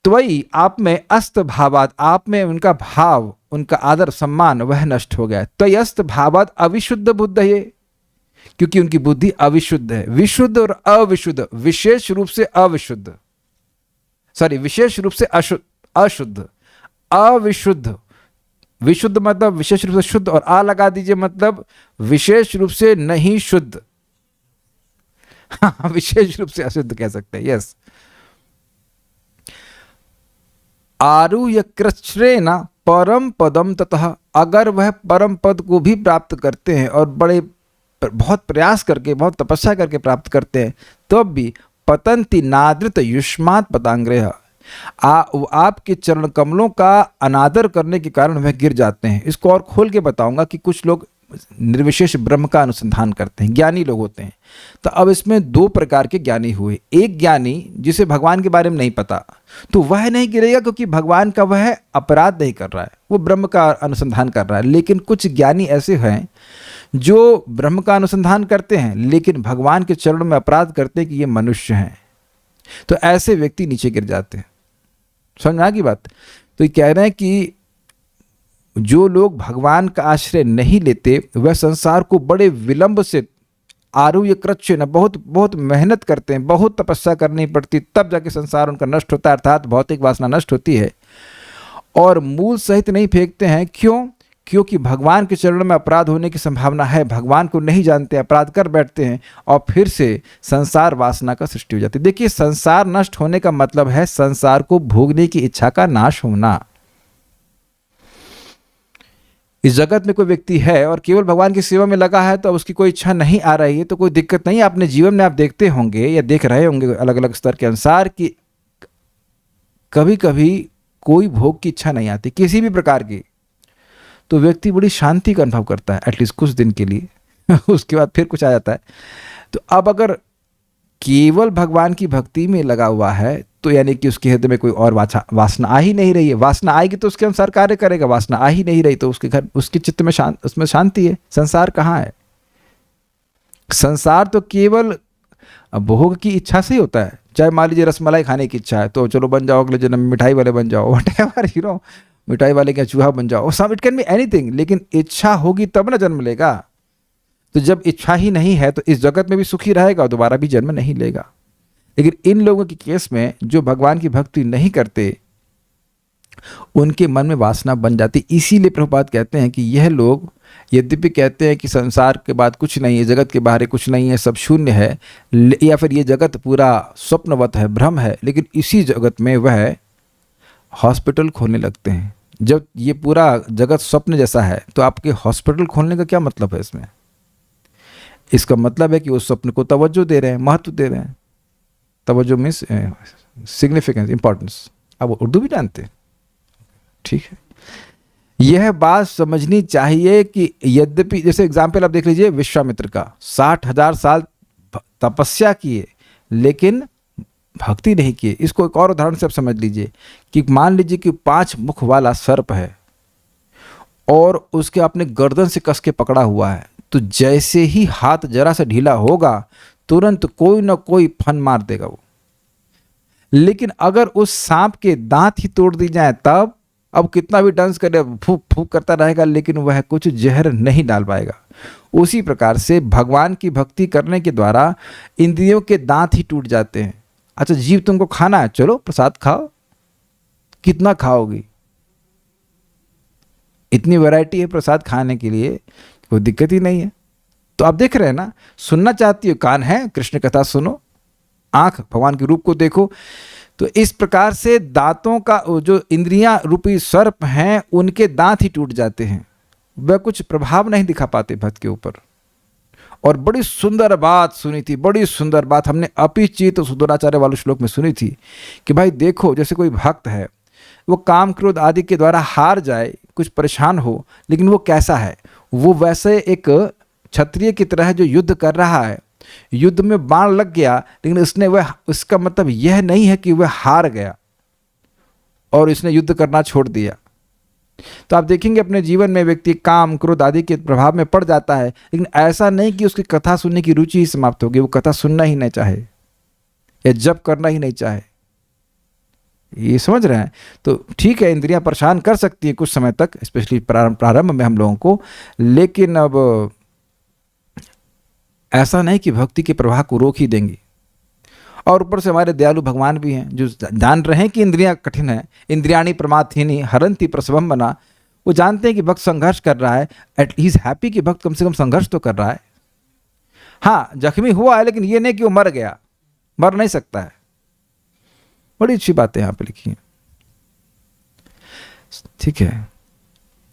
त्वयि आप में अस्त भावाद, आप में उनका भाव, उनका आदर सम्मान वह नष्ट हो गया है। त्वय्यस्त भावाद अविशुद्ध बुद्ध है, क्योंकि उनकी बुद्धि अविशुद्ध है। विशुद्ध और अविशुद्ध, विशेष रूप से अविशुद्ध, विशेष रूप से अशुद्ध, अविशुद्ध, विशुद्ध मतलब विशेष रूप से शुद्ध और आ लगा दीजिए मतलब विशेष रूप से नहीं शुद्ध। विशेष रूप से अशुद्ध कह सकते हैं। यस। आरुह्य कृच्छ्रेण परम पदम ततः, अगर वह परम पद को भी प्राप्त करते हैं और बहुत प्रयास करके, बहुत तपस्या करके प्राप्त करते हैं, तब भी पतंति नादृत युष्मात् पदांग्रय, आपके चरण कमलों का अनादर करने के कारण वह गिर जाते हैं। इसको और खोल के बताऊंगा कि कुछ लोग निर्विशेष ब्रह्म का अनुसंधान करते हैं, ज्ञानी लोग होते हैं। तो अब इसमें दो प्रकार के ज्ञानी हुए। एक ज्ञानी जिसे भगवान के बारे में नहीं पता, तो वह नहीं गिरेगा क्योंकि भगवान का वह अपराध नहीं कर रहा है, वो ब्रह्म का अनुसंधान कर रहा है। लेकिन कुछ ज्ञानी ऐसे हैं जो ब्रह्म का अनुसंधान करते हैं लेकिन भगवान के चरण में अपराध करते हैं कि ये मनुष्य हैं, तो ऐसे व्यक्ति नीचे गिर जाते हैं। समझ में आ गई बात? तो ये कह रहे हैं कि जो लोग भगवान का आश्रय नहीं लेते वह संसार को बड़े विलंब से आरुह्य कृच्छ न बहुत मेहनत करते हैं, बहुत तपस्या करनी पड़ती, तब जाके संसार उनका नष्ट होता है, अर्थात भौतिक वासना नष्ट होती है, और मूल सहित नहीं फेंकते हैं। क्यों? क्योंकि भगवान के चरणों में अपराध होने की संभावना है, भगवान को नहीं जानते, अपराध कर बैठते हैं और फिर से संसार वासना का सृष्टि हो जाती है। देखिए, संसार नष्ट होने का मतलब है संसार को भोगने की इच्छा का नाश होना। इस जगत में कोई व्यक्ति है और केवल भगवान की सेवा में लगा है, तो अब उसकी कोई इच्छा नहीं आ रही है तो कोई दिक्कत नहीं। अपने जीवन में आप देखते होंगे या देख रहे होंगे अलग अलग स्तर के अनुसार कि कभी कभी कोई भोग की इच्छा नहीं आती किसी भी प्रकार की, तो व्यक्ति बड़ी शांति का अनुभव करता है एटलीस्ट कुछ दिन के लिए उसके बाद फिर कुछ आ जाता है। तो अब अगर केवल भगवान की भक्ति में लगा हुआ है तो यानी कि उसके हृदय में कोई और वासना आ ही नहीं रही है। वासना आएगी तो उसके अनुसार कार्य करेगा, वासना आ ही नहीं रही तो उसके चित्त में उसमें शांति है। संसार कहाँ है? संसार तो केवल भोग की इच्छा से ही होता है। चाहे मान लीजिए रसमलाई खाने की इच्छा है तो चलो बन जाओ, अगले जन्म में मिठाई वाले बन जाओ, व्हाटएवर मिठाई वाले क्या चूहा बन जाओ, सब इट कैन बी एनीथिंग, लेकिन इच्छा होगी तब ना जन्म लेगा। तो जब इच्छा ही नहीं है तो इस जगत में भी सुखी रहेगा और दोबारा भी जन्म नहीं लेगा। लेकिन इन लोगों के केस में जो भगवान की भक्ति नहीं करते उनके मन में वासना बन जाती। इसीलिए प्रभुपाद कहते हैं कि यह लोग यद्यपि कहते हैं कि संसार के बाद कुछ नहीं है, जगत के बाहर कुछ नहीं है, सब शून्य है, या फिर ये जगत पूरा स्वप्नवत है, भ्रम है, लेकिन इसी जगत में वह हॉस्पिटल खोलने लगते हैं। जब ये पूरा जगत स्वप्न जैसा है तो आपके हॉस्पिटल खोलने का क्या मतलब है? इसमें इसका मतलब है कि उस स्वप्न को तवज्जो दे रहे हैं, महत्व दे रहे हैं। तवज्जो मीन्स सिग्निफिकेंस, इंपॉर्टेंस। अब उर्दू भी जानते हैं, ठीक है। यह बात समझनी चाहिए कि यद्यपि जैसे एग्जाम्पल आप देख लीजिए विश्वामित्र का, 60,000 साल तपस्या किए लेकिन भक्ति नहीं किए। इसको एक और उदाहरण से आप समझ लीजिए कि मान लीजिए कि 5 मुख वाला सर्प है और उसके आपने गर्दन से कस के पकड़ा हुआ है, तो जैसे ही हाथ जरा सा ढीला होगा तुरंत कोई ना कोई फन मार देगा वो। लेकिन अगर उस सांप के दांत ही तोड़ दी जाए तब अब कितना भी डांस करे, फूक फूक करता रहेगा, लेकिन वह कुछ जहर नहीं डाल पाएगा। उसी प्रकार से भगवान की भक्ति करने के द्वारा इंद्रियों के दांत ही टूट जाते हैं। अच्छा, जीव तुमको खाना है, चलो प्रसाद खाओ, कितना खाओगी? इतनी वैरायटी है प्रसाद खाने के लिए, कोई दिक्कत ही नहीं है। तो आप देख रहे हैं ना, सुनना चाहती हो, कान है, कृष्ण कथा सुनो, आंख भगवान के रूप को देखो। तो इस प्रकार से दांतों का जो इंद्रियां रूपी सर्प हैं उनके दांत ही टूट जाते हैं, वह कुछ प्रभाव नहीं दिखा पाते भक्त के ऊपर। और बड़ी सुंदर बात सुनी थी, बड़ी सुंदर बात हमने अपिचित सुंदराचार्य वाले श्लोक में सुनी थी कि भाई देखो, जैसे कोई भक्त है वो काम क्रोध आदि के द्वारा हार जाए, कुछ परेशान हो, लेकिन वो कैसा है? वो वैसे एक क्षत्रिय की तरह जो युद्ध कर रहा है, युद्ध में बाण लग गया लेकिन उसका मतलब यह नहीं है कि वह हार गया और इसने युद्ध करना छोड़ दिया। तो आप देखेंगे अपने जीवन में व्यक्ति काम क्रोध आदि के प्रभाव में पड़ जाता है, लेकिन ऐसा नहीं कि उसकी कथा सुनने की रुचि ही समाप्त होगी, वो कथा सुनना ही नहीं चाहे या जप करना ही नहीं चाहे। ये समझ रहे हैं? तो ठीक है, इंद्रियां परेशान कर सकती हैं कुछ समय तक, स्पेशली प्रारंभ में हम लोगों को, लेकिन अब ऐसा नहीं कि भक्ति के प्रवाह को रोक ही देंगी। और ऊपर से हमारे दयालु भगवान भी हैं जो जान रहे हैं कि इंद्रियां कठिन है, इंद्रियाणी प्रमाथीनी हरंती प्रसवम बना। वो जानते हैं कि भक्त संघर्ष कर रहा है, एट ही इज हैप्पी कि भक्त कम से कम संघर्ष तो कर रहा है। हाँ, जख्मी हुआ है लेकिन ये नहीं कि वो मर गया, मर नहीं सकता है। बड़ी अच्छी बातें यहाँ पे लिखी हैं, ठीक है।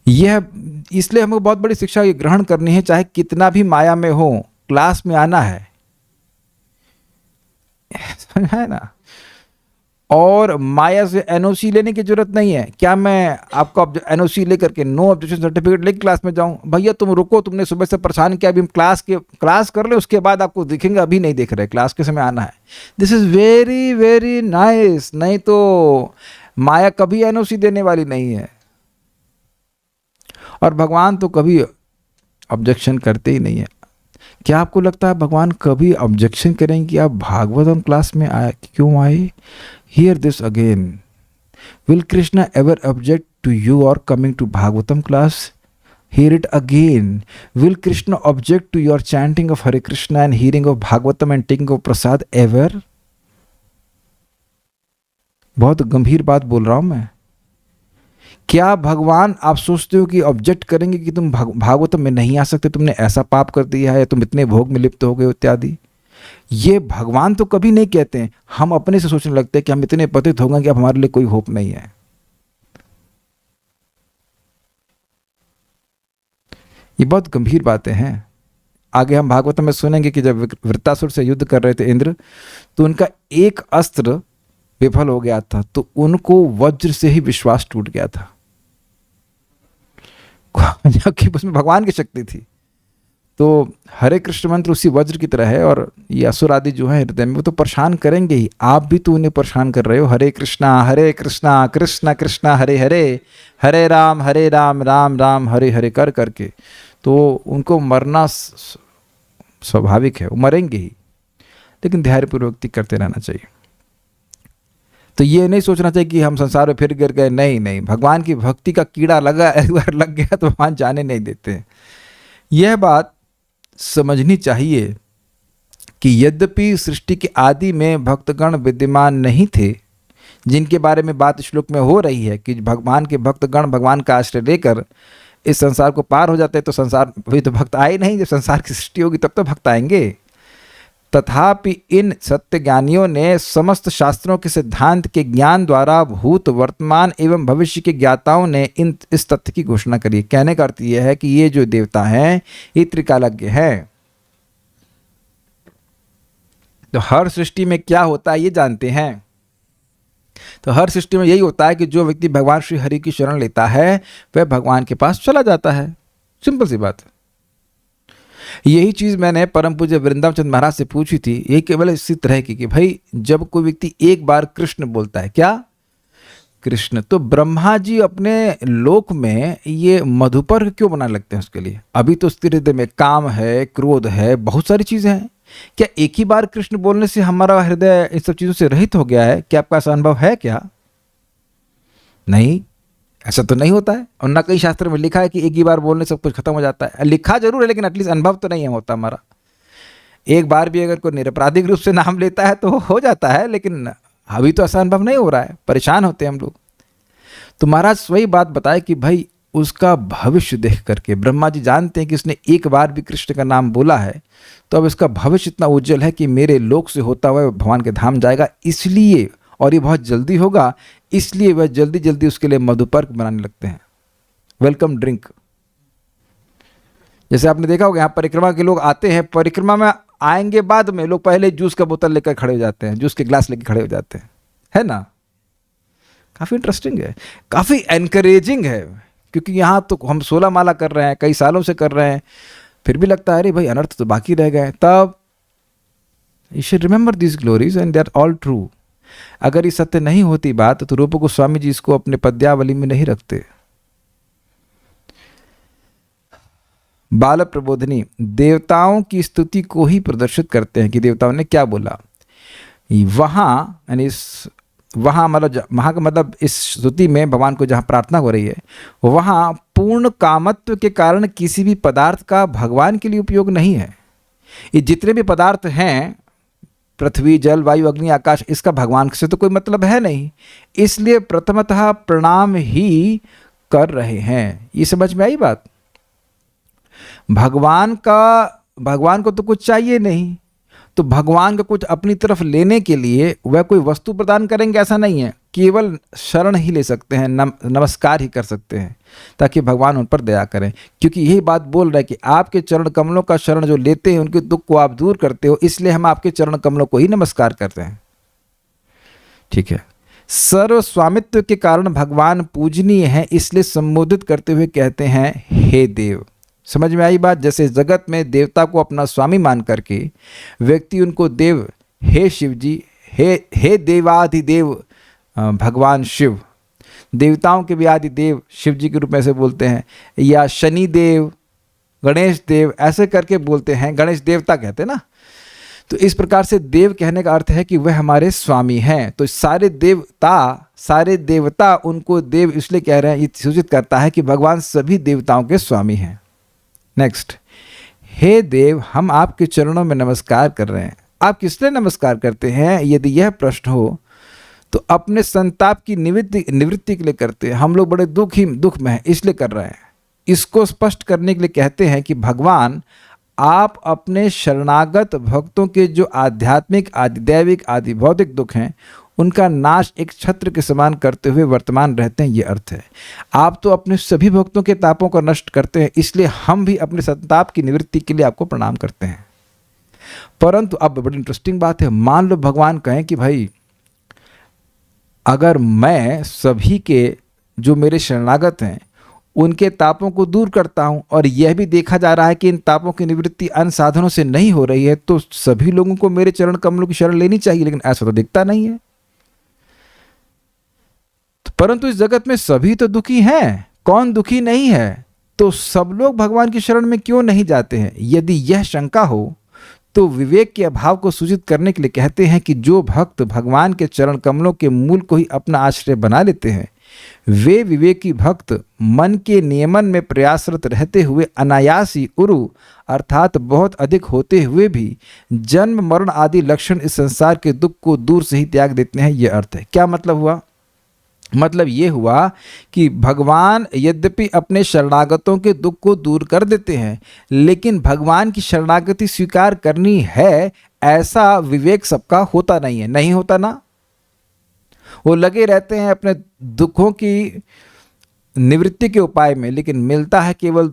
यह इसलिए हमको बहुत बड़ी शिक्षा ये ग्रहण करनी है, चाहे कितना भी माया में हो, क्लास में आना है ना। और माया से एनओसी लेने की जरूरत नहीं है। क्या मैं आपको एनओसी लेकर के नो ऑब्जेक्शन सर्टिफिकेट लेकर क्लास में जाऊं? भैया तुम रुको, तुमने सुबह से परेशान किया, अभी हम क्लास कर ले, उसके बाद आपको दिखेंगे, अभी नहीं देख रहे, क्लास के समय आना है। This is very very nice. नहीं तो माया कभी एनओसी देने वाली नहीं है, और भगवान तो कभी ऑब्जेक्शन करते ही नहीं है। क्या आपको लगता है भगवान कभी ऑब्जेक्शन करेंगे कि आप भागवतम क्लास में आए, क्यों आए? Hear this again, will Krishna ever object to you और coming to Bhagavatam class? Hear it again, will Krishna object to your chanting of Hare Krishna and hearing of Bhagavatam and taking of prasad ever? बहुत गंभीर बात बोल रहा हूं मैं। क्या भगवान आप सोचते हो कि ऑब्जेक्ट करेंगे कि तुम भागवतम में नहीं आ सकते, तुमने ऐसा पाप कर दिया है, तुम इतने भोग में लिप्त हो गए इत्यादि? ये भगवान तो कभी नहीं कहते हैं। हम अपने से सोचने लगते हैं कि हम इतने पतित हो गए कि अब हमारे लिए कोई होप नहीं है। ये बहुत गंभीर बातें हैं। आगे हम भागवत में सुनेंगे कि जब वृत्तासुर से युद्ध कर रहे थे इंद्र, तो उनका एक अस्त्र विफल हो गया था, तो उनको वज्र से ही विश्वास टूट गया था, जबकि उसमें भगवान की शक्ति थी। तो हरे कृष्ण मंत्र उसी वज्र की तरह है, और ये असुर आदि जो है हृदय में, वो तो परेशान करेंगे ही। आप भी तो उन्हें परेशान कर रहे हो। हरे कृष्णा कृष्ण कृष्णा हरे हरे, हरे राम राम राम हरे हरे कर करके। तो उनको मरना स्वाभाविक है, वो मरेंगे ही, लेकिन धैर्यपूर्वक करते रहना चाहिए। तो ये नहीं सोचना चाहिए कि हम संसार में फिर गिर गए। नहीं नहीं, भगवान की भक्ति का कीड़ा लगा, एक बार लग गया तो भगवान जाने नहीं देते। यह बात समझनी चाहिए कि यद्यपि सृष्टि के आदि में भक्तगण विद्यमान नहीं थे, जिनके बारे में बात श्लोक में हो रही है कि भगवान के भक्तगण भगवान का आश्रय लेकर इस संसार को पार हो जाते हैं, तो संसार भी तो भक्त आए नहीं। जब संसार की सृष्टि होगी तब तो भक्त आएंगे। तथापि इन सत्य ज्ञानियों ने समस्त शास्त्रों के सिद्धांत के ज्ञान द्वारा भूत वर्तमान एवं भविष्य के ज्ञाताओं ने इस तथ्य की घोषणा करी। कहने का अर्थ यह है कि ये जो देवता हैं ये त्रिकालज्ञ हैं। तो हर सृष्टि में क्या होता है ये जानते हैं। तो हर सृष्टि में यही होता है कि जो व्यक्ति भगवान श्री हरि की शरण लेता है वह भगवान के पास चला जाता है। सिंपल सी बात है। यही चीज़ मैंने परम पूज्य वृंदावन चंद्र महाराज से पूछी थी। यही केवल इसी तरह की कि भाई जब कोई व्यक्ति एक बार कृष्ण बोलता है, क्या कृष्ण, तो ब्रह्मा जी अपने लोक में ये मधुपर्क क्यों बनाने लगते हैं उसके लिए? अभी तो उसके हृदय में काम है, क्रोध है, बहुत सारी चीज़ें हैं। क्या एक ही बार कृष्ण बोलने से हमारा हृदय इन सब चीज़ों से रहित हो गया है? क्या आपका ऐसा अनुभव है क्या? नहीं, ऐसा तो नहीं होता है। और ना कई शास्त्र में लिखा है कि एक ही बार बोलने से सब कुछ खत्म हो जाता है। लिखा जरूर है, लेकिन एटलीस्ट अनुभव तो नहीं होता हमारा। एक बार भी अगर कोई निरपराधिक रूप से नाम लेता है तो हो जाता है, लेकिन अभी तो ऐसा अनुभव नहीं हो रहा है। परेशान होते हैं हम लोग। तो महाराज वही बात बताए कि भाई उसका भविष्य देख करके ब्रह्मा जी जानते हैं कि उसने एक बार भी कृष्ण का नाम बोला है, तो अब इसका भविष्य इतना उज्जवल है कि मेरे लोक से होता हुआ भगवान के धाम जाएगा, इसलिए, और ये बहुत जल्दी होगा, इसलिए वह जल्दी जल्दी उसके लिए मधुपर्क बनाने लगते हैं, वेलकम ड्रिंक। जैसे आपने देखा होगा यहाँ परिक्रमा के लोग आते हैं, परिक्रमा में आएंगे बाद में लोग पहले जूस का बोतल लेकर खड़े हो जाते हैं, जूस के ग्लास लेकर खड़े हो जाते हैं, है ना? काफ़ी इंटरेस्टिंग है, काफ़ी एनकरेजिंग है, क्योंकि यहाँ तो हम 16 माला कर रहे हैं, कई सालों से कर रहे हैं, फिर भी लगता है अरे भाई अनर्थ तो बाकी रह गए। तब you should remember this glories and they are all true. अगर ये सत्य नहीं होती बात तो रूप गोस्वामी जी इसको अपने पद्यावली में नहीं रखते। बाल प्रबोधनी देवताओं की स्तुति को ही प्रदर्शित करते हैं कि देवताओं ने क्या बोला। वहाँ यानी वहाँ मतलब इस स्तुति में भगवान को जहाँ प्रार्थना हो रही है, वहाँ पूर्ण कामत्व के कारण किसी भी पदार्थ का भगवान के लिए उपयोग नहीं है। ये जितने भी पदार्थ हैं, पृथ्वी, जल, वायु, अग्नि, आकाश, इसका भगवान से तो कोई मतलब है नहीं, इसलिए प्रथमतः प्रणाम ही कर रहे हैं। ये समझ में आई बात? भगवान को तो कुछ चाहिए नहीं, तो भगवान को कुछ अपनी तरफ लेने के लिए वह कोई वस्तु प्रदान करेंगे ऐसा नहीं है। केवल शरण ही ले सकते हैं, नमस्कार ही कर सकते हैं, ताकि भगवान उन पर दया करें। क्योंकि यही बात बोल रहा है कि आपके चरण कमलों का शरण जो लेते हैं उनके दुख को आप दूर करते हो, इसलिए हम आपके चरण कमलों को ही नमस्कार करते हैं। ठीक है। सर्व स्वामित्व के कारण भगवान पूजनीय है, इसलिए संबोधित करते हुए कहते हैं हे देव। समझ में आई बात? जैसे जगत में देवता को अपना स्वामी मान करके व्यक्ति उनको देव, हे शिव जी, हे देवाधिदेव भगवान शिव, देवताओं के भी आदि देव शिव जी के रूप में से बोलते हैं, या शनि देव, गणेश देव, ऐसे करके बोलते हैं। गणेश देवता कहते हैं ना। तो इस प्रकार से देव कहने का अर्थ है कि वह हमारे स्वामी हैं। तो सारे देवता उनको देव इसलिए कह रहे हैं, ये सूचित करता है कि भगवान सभी देवताओं के स्वामी हैं। नेक्स्ट, हे देव, हम आपके चरणों में नमस्कार कर रहे हैं। आप किस लिए नमस्कार करते हैं? यदि यह प्रश्न हो तो अपने संताप की निवृत्ति के लिए करते हैं। हम लोग बड़े दुख में हैं इसलिए कर रहे हैं। इसको स्पष्ट करने के लिए कहते हैं कि भगवान आप अपने शरणागत भक्तों के जो आध्यात्मिक, आधिदैविक, आदि भौतिक दुख हैं उनका नाश एक छत्र के समान करते हुए वर्तमान रहते हैं, ये अर्थ है। आप तो अपने सभी भक्तों के तापों को नष्ट करते हैं, इसलिए हम भी अपने संताप की निवृत्ति के लिए आपको प्रणाम करते हैं। परंतु अब बड़ी इंटरेस्टिंग बात है, मान लो भगवान कहें कि भाई अगर मैं सभी के जो मेरे शरणागत हैं उनके तापों को दूर करता हूं और यह भी देखा जा रहा है कि इन तापों की निवृत्ति अन्य साधनों से नहीं हो रही है, तो सभी लोगों को मेरे चरण कमलों की शरण लेनी चाहिए, लेकिन ऐसा तो दिखता नहीं है। परंतु इस जगत में सभी तो दुखी हैं, कौन दुखी नहीं है? तो सब लोग भगवान की शरण में क्यों नहीं जाते हैं? यदि यह शंका हो तो विवेक के अभाव को सूचित करने के लिए कहते हैं कि जो भक्त भगवान के चरण कमलों के मूल को ही अपना आश्रय बना लेते हैं वे विवेकी भक्त मन के नियमन में प्रयासरत रहते हुए अनायासी उरु अर्थात बहुत अधिक होते हुए भी जन्म मरण आदि लक्षण इस संसार के दुख को दूर से ही त्याग देते हैं। यह अर्थ है। क्या मतलब हुआ? मतलब ये हुआ कि भगवान यद्यपि अपने शरणागतों के दुख को दूर कर देते हैं, लेकिन भगवान की शरणागति स्वीकार करनी है ऐसा विवेक सबका होता नहीं है। नहीं होता ना, वो लगे रहते हैं अपने दुखों की निवृत्ति के उपाय में, लेकिन मिलता है केवल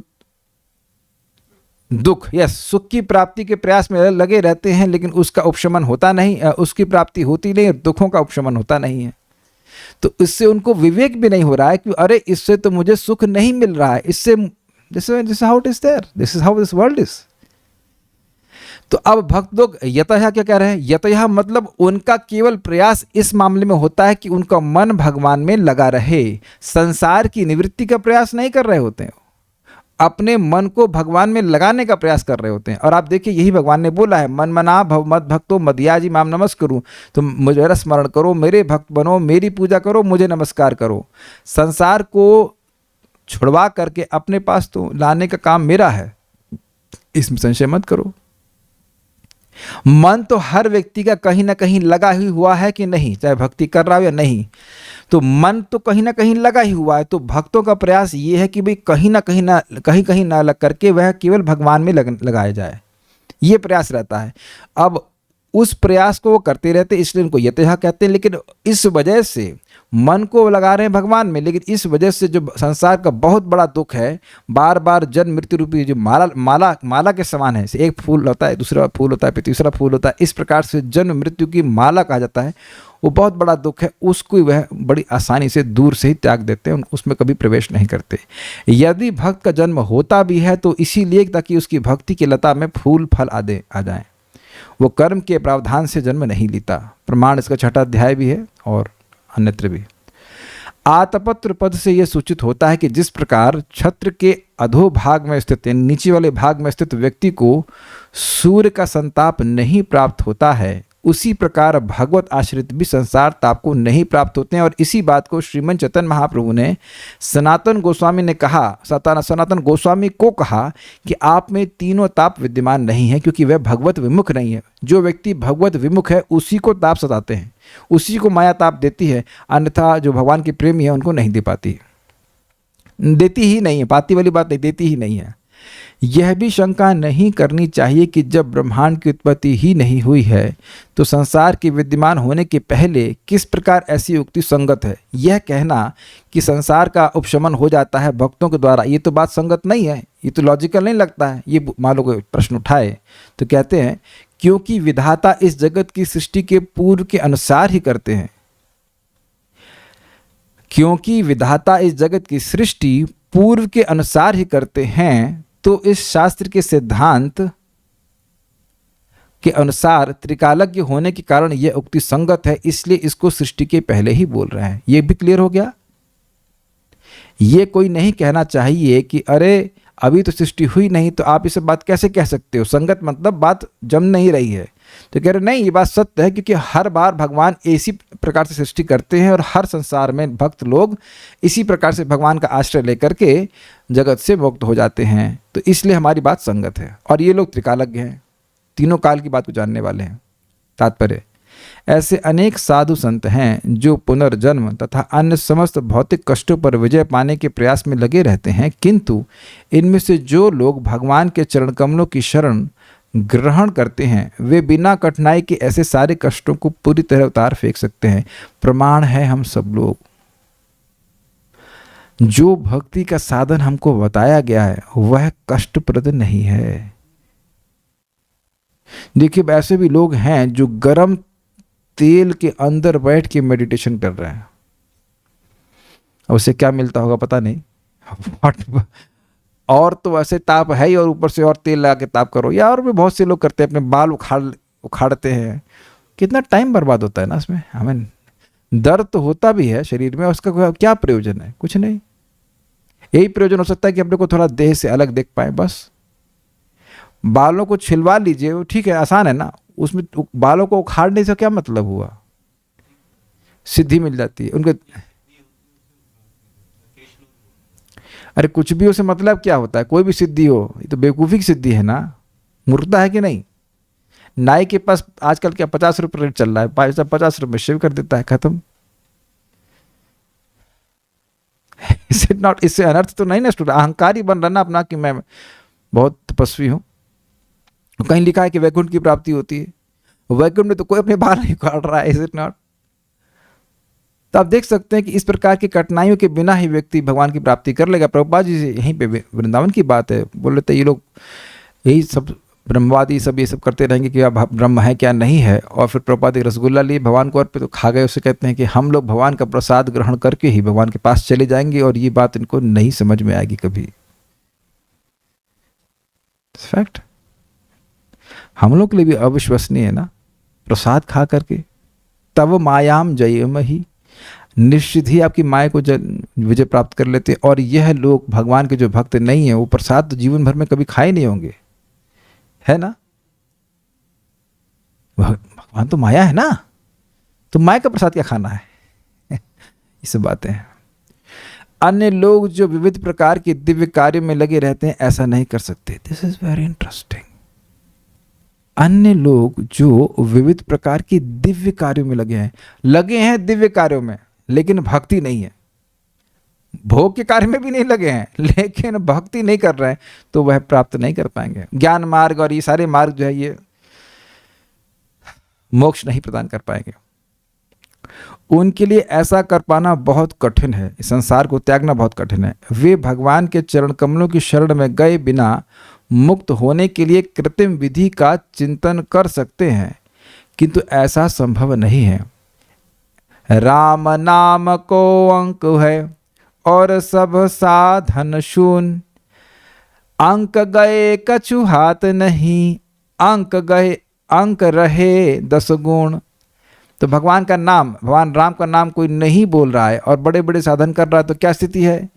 दुख या सुख की प्राप्ति के प्रयास में लगे रहते हैं, लेकिन उसका उपशमन होता नहीं, उसकी प्राप्ति होती नहीं, दुखों का उपशमन होता नहीं है। तो इससे उनको विवेक भी नहीं हो रहा है कि अरे इससे तो मुझे सुख नहीं मिल रहा है, इससे this how it is there, this is how this world is. तो अब भक्त लोग यतः क्या कह रहे हैं? यतः मतलब उनका केवल प्रयास इस मामले में होता है कि उनका मन भगवान में लगा रहे, संसार की निवृत्ति का प्रयास नहीं कर रहे होते हैं, अपने मन को भगवान में लगाने का प्रयास कर रहे होते हैं। और आप देखिए यही भगवान ने बोला है, मन मना भव मद भक्तो मदयाजी माम नमस्करूं, तुम मुझे स्मरण करो, मेरे भक्त बनो, मेरी पूजा करो, मुझे नमस्कार करो। संसार को छुड़वा करके अपने पास तो लाने का काम मेरा है, इसमें संशय मत करो। मन तो हर व्यक्ति का कहीं ना कहीं लगा ही हुआ है कि नहीं, चाहे भक्ति कर रहा हो या नहीं, तो मन तो कहीं ना कहीं लगा ही हुआ है। तो भक्तों का प्रयास ये है कि भाई कहीं ना लग करके वह केवल भगवान में लगाया जाए, ये प्रयास रहता है। अब उस प्रयास को वो करते रहते, इसलिए उनको यतः कहते हैं। लेकिन इस वजह से मन को लगा रहे हैं भगवान में, लेकिन इस वजह से जो संसार का बहुत बड़ा दुख है, बार बार जन्म मृत्यु रूपी जो माला के समान है, एक फूल होता है, दूसरा फूल होता है, फिर तीसरा फूल होता है, इस प्रकार से जन्म मृत्यु की माला कहा जाता है, वो बहुत बड़ा दुख है, उसको वह बड़ी आसानी से दूर से ही त्याग देते हैं, उसमें कभी प्रवेश नहीं करते। यदि भक्त का जन्म होता भी है तो इसीलिए ताकि उसकी भक्ति की लता में फूल फल आदि आ जाएं, वो कर्म के प्रावधान से जन्म नहीं लेता। प्रमाण इसका 6वां अध्याय भी है और अन्यत्र भी। आतपत्र पद से यह सूचित होता है कि जिस प्रकार छत्र के अधो भाग में स्थित, नीचे वाले भाग में स्थित व्यक्ति को सूर्य का संताप नहीं प्राप्त होता है, उसी प्रकार भगवत आश्रित भी संसार ताप को नहीं प्राप्त होते हैं। और इसी बात को श्रीमन चैतन्य महाप्रभु ने सनातन गोस्वामी को कहा कि आप में तीनों ताप विद्यमान नहीं है, क्योंकि वह भगवत विमुख नहीं है। जो व्यक्ति भगवत विमुख है उसी को ताप सताते हैं, उसी को माया ताप देती है, अन्यथा जो भगवान के प्रेमी है उनको नहीं दे पाती, देती ही नहीं है, पाती वाली बात नहीं, देती ही नहीं है। यह भी शंका नहीं करनी चाहिए कि जब ब्रह्मांड की उत्पत्ति ही नहीं हुई है तो संसार के विद्यमान होने के पहले किस प्रकार ऐसी उक्ति संगत है। यह कहना कि संसार का उपशमन हो जाता है भक्तों के द्वारा, ये तो बात संगत नहीं है, ये तो लॉजिकल नहीं लगता है। ये मान लो कोई प्रश्न उठाए तो कहते हैं क्योंकि विधाता इस जगत की सृष्टि के पूर्व के अनुसार ही करते हैं, क्योंकि विधाता इस जगत की सृष्टि पूर्व के अनुसार ही करते हैं, तो इस शास्त्र के सिद्धांत के अनुसार त्रिकालज्ञ होने के कारण यह उक्ति संगत है, इसलिए इसको सृष्टि के पहले ही बोल रहे हैं। यह भी क्लियर हो गया। ये कोई नहीं कहना चाहिए कि अरे अभी तो सृष्टि हुई नहीं तो आप इसे बात कैसे कह सकते हो, संगत मतलब बात जम नहीं रही है। तो कह रहे नहीं, ये बात सत्य है, क्योंकि हर बार भगवान इसी प्रकार से सृष्टि करते हैं और हर संसार में भक्त लोग इसी प्रकार से भगवान का आश्रय लेकर के जगत से मुक्त हो जाते हैं, तो इसलिए हमारी बात संगत है। और ये लोग त्रिकालज्ञ हैं, तीनों काल की बात को जानने वाले हैं। तात्पर्य ऐसे अनेक साधु संत हैं जो पुनर्जन्म तथा अन्य समस्त भौतिक कष्टों पर विजय पाने के प्रयास में लगे रहते हैं, किंतु इनमें से जो लोग भगवान के चरण कमलों की शरण ग्रहण करते हैं वे बिना कठिनाई के ऐसे सारे कष्टों को पूरी तरह उतार फेंक सकते हैं। प्रमाण है हम सब लोग। जो भक्ति का साधन हमको बताया गया है वह कष्टप्रद नहीं है। देखिए, ऐसे भी लोग हैं जो गर्म तेल के अंदर बैठ के मेडिटेशन कर रहे हैं, और उससे क्या मिलता होगा पता नहीं। और तो वैसे ताप है ही, और ऊपर से और तेल लगा के ताप करो। या और भी बहुत से लोग करते हैं, अपने बाल उखाड़ते हैं। कितना टाइम बर्बाद होता है ना इसमें। हमें दर्द तो होता भी है शरीर में, उसका क्या प्रयोजन है? कुछ नहीं। यही प्रयोजन हो सकता है कि अपने को थोड़ा देह से अलग देख पाए, बस। बालों को छिलवा लीजिए, वो ठीक है, आसान है ना। उसमें बालों को उखाड़ने से क्या मतलब हुआ? सिद्धि मिल जाती है उनके। अरे कुछ भी उसे मतलब क्या होता है? कोई भी सिद्धि हो, ये तो बेवकूफ़ी की सिद्धि है ना। मूर्खता है कि नहीं? नाई के पास आजकल क्या 50 रुपये रेट चल रहा है, 50 रुपये शेव कर देता है, खत्म। Is it not? इससे अनर्थ तो नहीं ना स्टूडेंट? अहंकारी बन रहा ना अपना कि मैं बहुत तपस्वी हूं। कहीं लिखा है कि वैकुंठ की प्राप्ति होती है, वैकुंठ में तो कोई अपने बाल नहीं काट रहा है। Is it not? तो आप देख सकते हैं कि इस प्रकार की कठिनाइयों के बिना ही व्यक्ति भगवान की प्राप्ति कर लेगा। प्रभुपाद जी से यहीं पे वृंदावन की बात है, बोल रहे थे ये लोग यही सब ब्रह्मवादी सब ये सब करते रहेंगे कि अब ब्रह्म है क्या नहीं है, और फिर प्रभुपाद एक रसगुल्ला लिए भगवान को अर्पित तो खा गए। उससे कहते हैं कि हम लोग भगवान का प्रसाद ग्रहण करके ही भगवान के पास चले जाएंगे, और ये बात इनको नहीं समझ में आएगी कभी। फैक्ट। हम लोग के लिए भी अविश्वसनीय है ना, प्रसाद खा करके। तब मायाम जयमहि, निश्चित ही आपकी माया को विजय प्राप्त कर लेते। और यह लोग भगवान के जो भक्त नहीं है, वो प्रसाद तो जीवन भर में कभी खाए नहीं होंगे, है ना। भगवान तो माया है ना, तो माया का प्रसाद क्या खाना है? ये सब बातें हैं। अन्य लोग जो विविध प्रकार के दिव्य कार्यों में लगे रहते हैं ऐसा नहीं कर सकते। This is very interesting. अन्य लोग जो विविध प्रकार के दिव्य कार्यों में लगे हैं दिव्य कार्यों में, लेकिन भक्ति नहीं है। भोग के कार्य में भी नहीं लगे हैं, लेकिन भक्ति नहीं कर रहे हैं, तो वह प्राप्त नहीं कर पाएंगे। ज्ञान मार्ग और ये सारे मार्ग जो है ये मोक्ष नहीं प्रदान कर पाएंगे। उनके लिए ऐसा कर पाना बहुत कठिन है, इस संसार को त्यागना बहुत कठिन है। वे भगवान के चरण कमलों की शरण में गए बिना मुक्त होने के लिए कृत्रिम विधि का चिंतन कर सकते हैं, किंतु ऐसा संभव नहीं है। राम नाम को अंक है और सब साधन शून्य, अंक गए कछु हाथ नहीं, अंक रहे 10 गुण। तो भगवान का नाम, भगवान राम का नाम कोई नहीं बोल रहा है और बड़े बड़े साधन कर रहा है, तो क्या स्थिति है?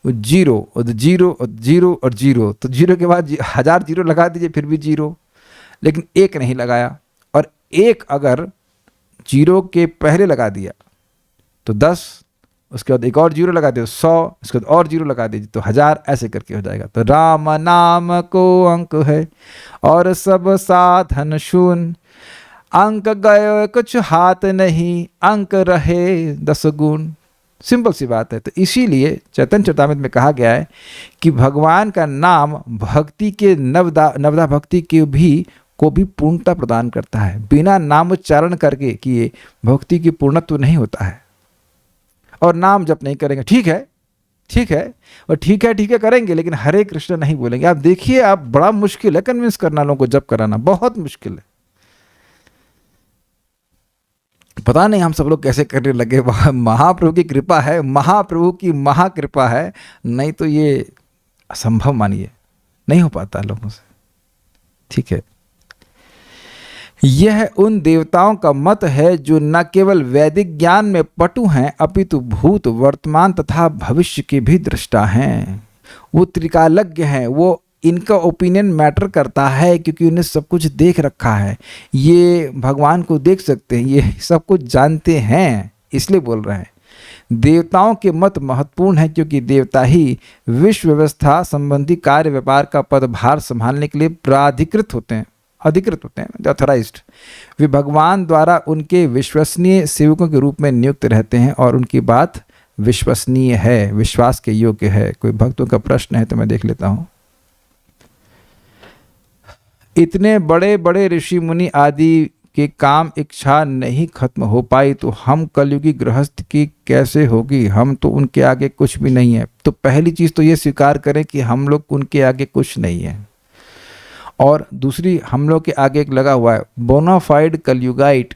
वो जीरो और जीरो और जीरो और जीरो। तो जीरो के बाद 1000 जीरो लगा दीजिए फिर भी जीरो, लेकिन एक नहीं लगाया। और एक अगर जीरो के पहले लगा दिया तो 10, उसके बाद एक और जीरो लगा दे 100, उसके बाद और जीरो लगा दीजिए तो 1000, ऐसे करके हो जाएगा। तो राम नाम को अंक है और सब साधन शून्य, अंक गए कुछ हाथ नहीं, अंक रहे 10 गुण। सिंपल सी बात है। तो इसीलिए चैतन्य चरितामृत में कहा गया है कि भगवान का नाम भक्ति के नवदा भक्ति के को भी पूर्णता प्रदान करता है। बिना नाम उच्चारण करके किए भक्ति की पूर्णत्व नहीं होता है। और नाम जप नहीं करेंगे, ठीक है और ठीक है करेंगे, लेकिन हरे कृष्ण नहीं बोलेंगे। आप देखिए, आप बड़ा मुश्किल है कन्विंस करना लोगों को, जप कराना बहुत मुश्किल है। पता नहीं हम सब लोग कैसे करने लगे। महाप्रभु की कृपा है, महाप्रभु की महाकृपा है, नहीं तो ये असंभव मानिए, नहीं हो पाता लोगों से। ठीक है, यह उन देवताओं का मत है जो न केवल वैदिक ज्ञान में पटु हैं, अपितु भूत वर्तमान तथा भविष्य के भी दृष्टा हैं। वो त्रिकालज्ञ हैं, वो इनका ओपिनियन मैटर करता है क्योंकि उन्हें सब कुछ देख रखा है। ये भगवान को देख सकते हैं, ये सब कुछ जानते हैं, इसलिए बोल रहे हैं। देवताओं के मत महत्वपूर्ण है क्योंकि देवता ही विश्व व्यवस्था संबंधी कार्य व्यापार का पदभार संभालने के लिए प्राधिकृत होते हैं। अधिकृत होते हैं, ऑथराइज्ड। वे भगवान द्वारा उनके विश्वसनीय सेवकों के रूप में नियुक्त रहते हैं और उनकी बात विश्वसनीय है, विश्वास के योग्य है। कोई भक्तों का प्रश्न है तो मैं देख लेता हूँ। इतने बड़े बड़े ऋषि मुनि आदि के काम इच्छा नहीं खत्म हो पाई तो हम कलयुगी गृहस्थ की कैसे होगी? हम तो उनके आगे कुछ भी नहीं है। तो पहली चीज़ तो ये स्वीकार करें कि हम लोग उनके आगे कुछ नहीं है, और दूसरी, हम लोग के आगे एक लगा हुआ है बोनाफाइड कलयुगाइट।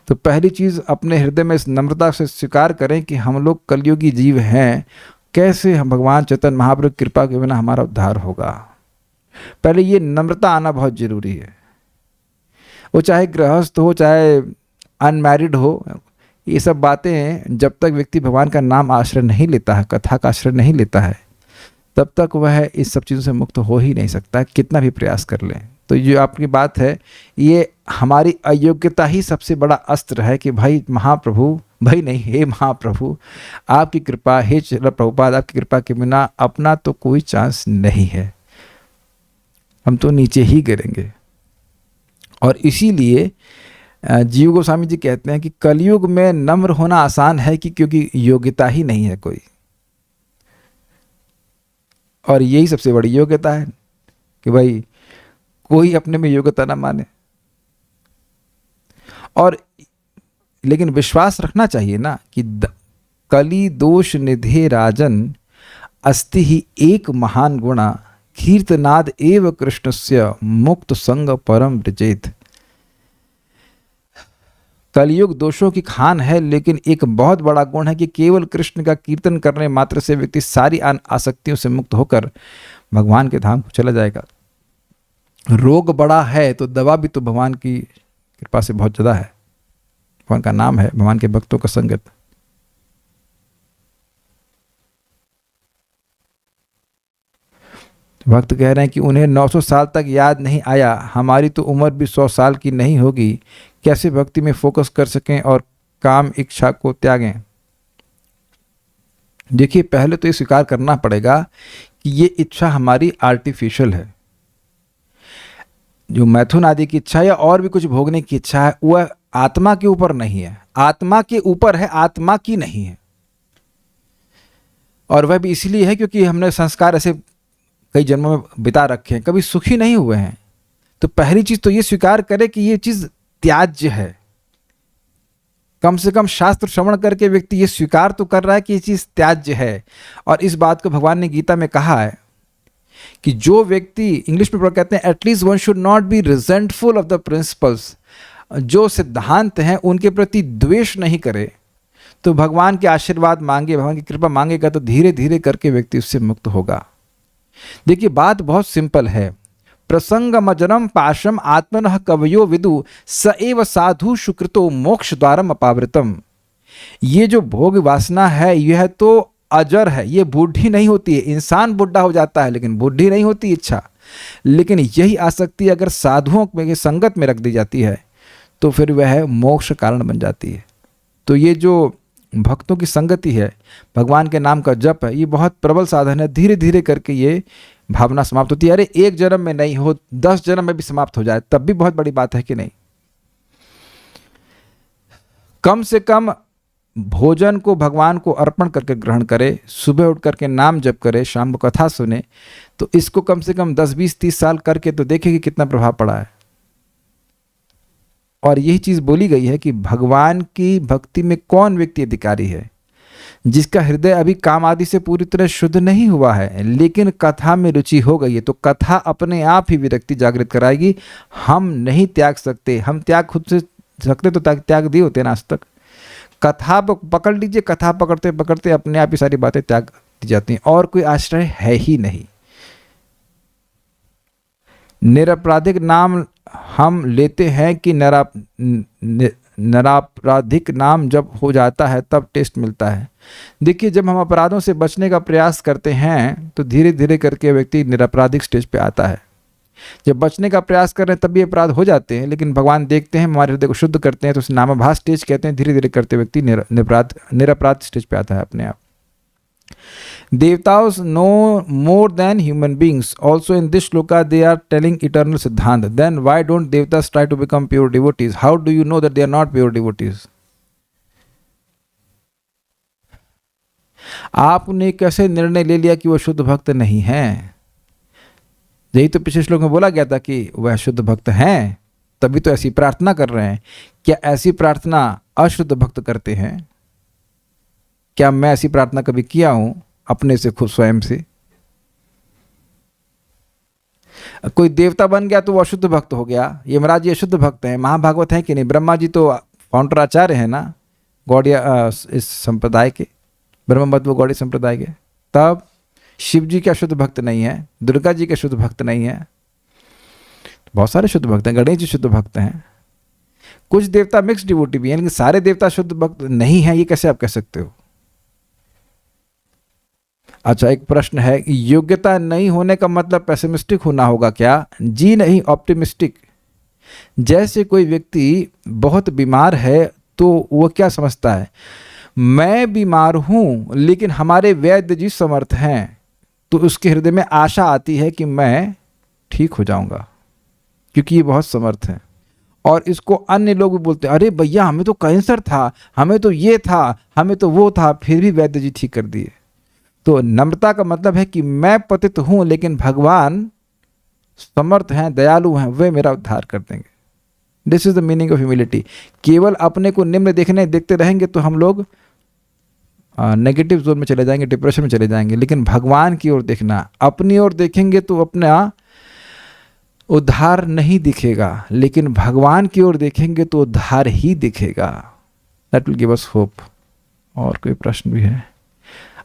तो पहली चीज़ अपने हृदय में इस नम्रता से स्वीकार करें कि हम लोग कलयुगी जीव हैं। कैसे हम भगवान चैतन्य महाप्रभु की कृपा के बिना हमारा उद्धार होगा? पहले ये नम्रता आना बहुत जरूरी है। वो चाहे गृहस्थ हो चाहे अनमैरिड हो, ये सब बातें जब तक व्यक्ति भगवान का नाम आश्रय नहीं लेता है, कथा का आश्रय नहीं लेता है, तब तक वह इस सब चीज़ों से मुक्त हो ही नहीं सकता, कितना भी प्रयास कर लें। तो ये आपकी बात है, ये हमारी अयोग्यता ही सबसे बड़ा अस्त्र है कि भाई महाप्रभु, भाई नहीं, हे महाप्रभु, आपकी कृपा, हे श्रील प्रभुपाद, आपकी कृपा के बिना अपना तो कोई चांस नहीं है, हम तो नीचे ही गिरेंगे। और इसीलिए जीव गोस्वामी जी कहते हैं कि कलयुग में नम्र होना आसान है कि क्योंकि योग्यता ही नहीं है कोई, और यही सबसे बड़ी योग्यता है कि भाई कोई अपने में योग्यता ना माने। और लेकिन विश्वास रखना चाहिए ना कि कली दोष निधे राजन अस्ति ही एक महान गुणा कीर्तनाद एव कृष्णस्य मुक्त संग परम व्रजेत। कलयुग दोषों की खान है, लेकिन एक बहुत बड़ा गुण है कि केवल कृष्ण का कीर्तन करने मात्र से व्यक्ति सारी आसक्तियों से मुक्त होकर भगवान के धाम को चला जाएगा। रोग बड़ा है तो दवा भी तो भगवान की कृपा से बहुत ज़्यादा है। भगवान का नाम है, भगवान के भक्तों का संगत। भक्त कह रहे हैं कि उन्हें 900 साल तक याद नहीं आया, हमारी तो उम्र भी 100 साल की नहीं होगी, कैसे भक्ति में फोकस कर सकें और काम इच्छा को त्यागें? देखिए, पहले तो ये स्वीकार करना पड़ेगा कि ये इच्छा हमारी आर्टिफिशियल है। जो मैथुन आदि की इच्छा या और भी कुछ भोगने की इच्छा है, वह आत्मा के ऊपर नहीं है, आत्मा के ऊपर है, आत्मा की नहीं है। और वह भी इसलिए है क्योंकि हमने संस्कार ऐसे कई जन्मों में बिता रखे हैं, कभी सुखी नहीं हुए हैं। तो पहली चीज तो ये स्वीकार करें कि ये चीज त्याज्य है। कम से कम शास्त्र श्रवण करके व्यक्ति ये स्वीकार तो कर रहा है कि ये चीज त्याज्य है। और इस बात को भगवान ने गीता में कहा है कि जो व्यक्ति, इंग्लिश में कहते हैं at least one should not be resentful of the principles, जो सिद्धांत हैं उनके प्रति द्वेष नहीं करे, तो भगवान के आशीर्वाद मांगे, भगवान की कृपा मांगेगा तो धीरे धीरे करके व्यक्ति उससे मुक्त होगा। देखिए, बात बहुत सिंपल है। प्रसंगमजनम पाशम आत्मनः कवयो विदु स एव साधु सुकृतो मोक्ष द्वारम अपावृतम। ये जो भोग वासना है यह तो अजर है, ये बूढ़ी नहीं होती है। इंसान बुढ़ा हो जाता है लेकिन बूढ़ी नहीं होती इच्छा। लेकिन यही आसक्ति अगर साधुओं में संगत में रख दी जाती है तो फिर वह मोक्ष कारण बन जाती है। तो ये जो भक्तों की संगति है, भगवान के नाम का जप है, ये बहुत प्रबल साधन है। धीरे धीरे करके ये भावना समाप्त होती है। अरे एक जन्म में नहीं हो, 10 जन्म में भी समाप्त हो जाए तब भी बहुत बड़ी बात है कि नहीं। कम से कम भोजन को भगवान को अर्पण करके ग्रहण करे, सुबह उठ करके नाम जप करे, शाम को कथा सुने, तो इसको कम से कम 10, 20, 30 साल करके तो देखें कि कितना प्रभाव पड़ा है। और यही चीज बोली गई है कि भगवान की भक्ति में कौन व्यक्ति अधिकारी है? जिसका हृदय अभी काम आदि से पूरी तरह शुद्ध नहीं हुआ है लेकिन कथा में रुचि हो गई है। तो कथा अपने आप ही विरक्ति जागृत कराएगी। हम नहीं त्याग सकते, हम त्याग खुद से सकते तो त्याग दिए होते ना आज तक। कथा पकड़ लीजिए, कथा पकड़ते पकड़ते अपने आप ही सारी बातें त्याग दी जाती हैं, और कोई आश्रय है ही नहीं। निरपराधिक नाम हम लेते हैं कि नरापराधिक नाम जब हो जाता है तब टेस्ट मिलता है। देखिए, जब हम अपराधों से बचने का प्रयास करते हैं तो धीरे धीरे करके व्यक्ति निरपराधिक स्टेज पे आता है। जब बचने का प्रयास कर रहे हैं तब भी अपराध हो जाते हैं, लेकिन भगवान देखते हैं, हमारे हृदय को शुद्ध करते हैं, तो उसे नामाभास स्टेज कहते हैं। धीरे धीरे करते व्यक्ति निरपराध स्टेज पे आता है अपने आप। Devtas know more than human beings. Also in this shloka they are telling eternal Siddhanta. Then why don't Devtas try to become pure devotees? How do you know that they are not pure devotees? आपने कैसे निर्णय ले लिया कि वह शुद्ध भक्त नहीं हैं? यही तो पिछले श्लोक में बोला गया था कि वह शुद्ध भक्त हैं, तभी तो ऐसी प्रार्थना कर रहे हैं। क्या ऐसी प्रार्थना अशुद्ध भक्त करते हैं? क्या मैं ऐसी प्रार्थना कभी किया हूं अपने से, खुद स्वयं से? कोई देवता बन गया तो वो अशुद्ध भक्त हो गया, यमराज जी अशुद्ध भक्त हैं, महाभागवत है कि नहीं? ब्रह्मा जी तो फाउंडर आचार्य है ना गौड़िया इस संप्रदाय के, ब्रह्ममत्व गौड़ी संप्रदाय के। तब शिव जी के शुद्ध भक्त नहीं है, दुर्गा जी के शुद्ध भक्त नहीं है, बहुत सारे शुद्ध भक्त हैं, गणेश जी शुद्ध भक्त हैं, कुछ देवता मिक्स डिवोटी भी हैं, लेकिन सारे देवता शुद्ध भक्त नहीं हैं, ये कैसे आप कह सकते हो? अच्छा, एक प्रश्न है कि योग्यता नहीं होने का मतलब पेसिमिस्टिक होना होगा क्या? जी नहीं, ऑप्टिमिस्टिक। जैसे कोई व्यक्ति बहुत बीमार है तो वो क्या समझता है, मैं बीमार हूं लेकिन हमारे वैद्य जी समर्थ हैं, तो उसके हृदय में आशा आती है कि मैं ठीक हो जाऊंगा क्योंकि ये बहुत समर्थ हैं। और इसको अन्य लोग भी बोलते हैं, अरे भैया हमें तो कैंसर था, हमें तो ये था, हमें तो वो था, फिर भी वैद्य जी ठीक कर दिए। तो नम्रता का मतलब है कि मैं पतित हूं लेकिन भगवान समर्थ हैं, दयालु हैं, वे मेरा उद्धार कर देंगे। This is the meaning of humility. केवल अपने को निम्न देखते रहेंगे तो हम लोग नेगेटिव जोन में चले जाएंगे, डिप्रेशन में चले जाएंगे। लेकिन भगवान की ओर देखना, अपनी ओर देखेंगे तो अपना उद्धार नहीं दिखेगा, लेकिन भगवान की ओर देखेंगे तो उद्धार ही दिखेगा। That will give us hope. और कोई प्रश्न भी है?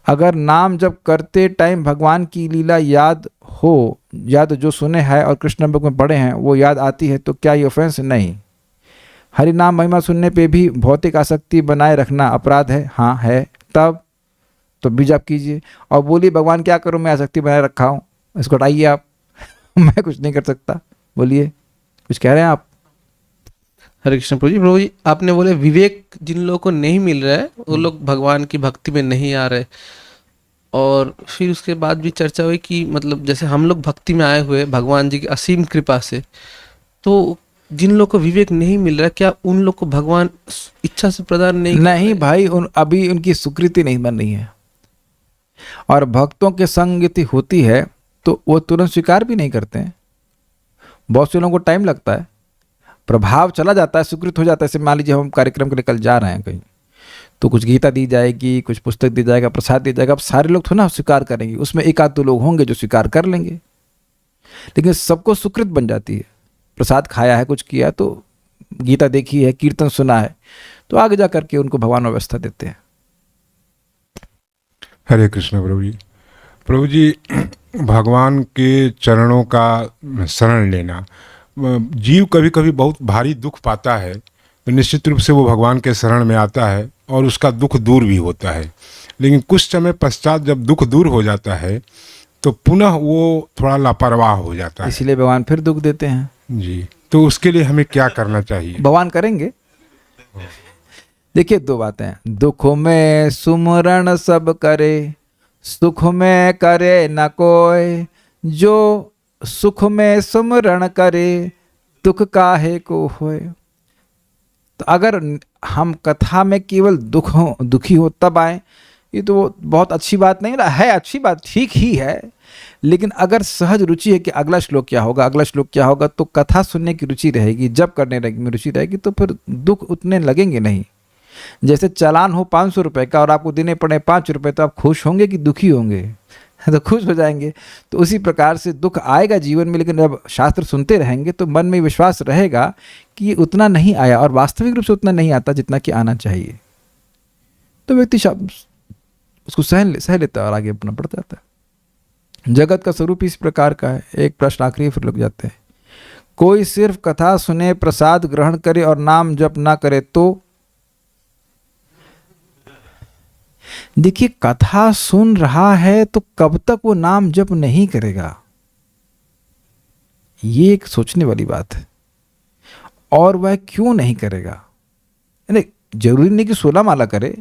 अगर नाम जब करते टाइम भगवान की लीला याद हो, याद जो सुने हैं और कृष्ण बुक में पढ़े हैं वो याद आती है तो क्या ये ऑफेंस? नहीं। हरि नाम महिमा सुनने पे भी भौतिक आसक्ति बनाए रखना अपराध है? हाँ है। तब तो बीज आप कीजिए और बोलिए भगवान क्या करूं, मैं आसक्ति बनाए रखा हूं, इसको हटाइए आप। मैं कुछ नहीं कर सकता। बोलिए, कुछ कह रहे हैं आप? हरे कृष्ण प्रभु जी। प्रभु जी, आपने बोले विवेक जिन लोगों को नहीं मिल रहा है वो लोग भगवान की भक्ति में नहीं आ रहे, और फिर उसके बाद भी चर्चा हुई कि मतलब जैसे हम लोग भक्ति में आए हुए भगवान जी की असीम कृपा से, तो जिन लोग को विवेक नहीं मिल रहा, क्या उन लोग को भगवान इच्छा से प्रदान नहीं भाई, अभी उनकी स्वीकृति नहीं बन रही है। और भक्तों के संगति होती है तो वो तुरंत स्वीकार भी नहीं करते हैं। बहुत से लोगों को टाइम लगता है, प्रभाव चला जाता है, स्वीकृत हो जाता है। जैसे मान लीजिए हम कार्यक्रम के लिए कल जा रहे हैं कहीं, तो कुछ गीता दी जाएगी, कुछ पुस्तक दी जाएगा, प्रसाद दिया जाएगा। अब सारे लोग थोड़ा ना स्वीकार करेंगे, उसमें एक आध दो लोग होंगे जो स्वीकार कर लेंगे, लेकिन सबको स्वीकृत बन जाती है। प्रसाद खाया है, कुछ किया, तो गीता देखी है, कीर्तन सुना है, तो आगे जा करके उनको भगवान व्यवस्था देते हैं। हरे कृष्ण प्रभु जी। प्रभु जी, भगवान के चरणों का शरण लेना, जीव कभी कभी बहुत भारी दुख पाता है तो निश्चित रूप से वो भगवान के शरण में आता है और उसका दुख दूर भी होता है। लेकिन कुछ समय पश्चात जब दुख दूर हो जाता है तो पुनः वो थोड़ा लापरवाह हो जाता है, इसलिए भगवान फिर दुख देते हैं जी। तो उसके लिए हमें क्या करना चाहिए? भगवान करेंगे। देखिए, दो बातें हैं। दुख में सुमरण सब करे, सुख में करे न कोई, जो सुख में सुमरण करे दुख काहे को होए। तो अगर हम कथा में केवल दुखी हो तब आए, ये तो बहुत अच्छी बात नहीं है, अच्छी बात, ठीक ही है। लेकिन अगर सहज रुचि है कि अगला श्लोक क्या होगा, अगला श्लोक क्या होगा, तो कथा सुनने की रुचि रहेगी, जब करने में रुचि रहेगी, तो फिर दुख उतने लगेंगे नहीं। जैसे चालान हो 500 रुपये का और आपको देने पड़े 5 रुपये, तो आप खुश होंगे कि दुखी होंगे? तो खुश हो जाएंगे। तो उसी प्रकार से दुख आएगा जीवन में, लेकिन जब शास्त्र सुनते रहेंगे तो मन में विश्वास रहेगा कि ये उतना नहीं आया, और वास्तविक रूप से उतना नहीं आता जितना कि आना चाहिए। तो व्यक्ति उसको सह लेता है और आगे अपना बढ़ जाता है। जगत का स्वरूप इस प्रकार का है। एक प्रश्न आखिरी, फिर लग जाते हैं। कोई सिर्फ कथा सुने, प्रसाद ग्रहण करे और नाम जप ना करे तो? देखिए, कथा सुन रहा है तो कब तक वो नाम जप नहीं करेगा, ये एक सोचने वाली बात है। और वह क्यों नहीं करेगा? जरूरी नहीं कि 16 माला करे,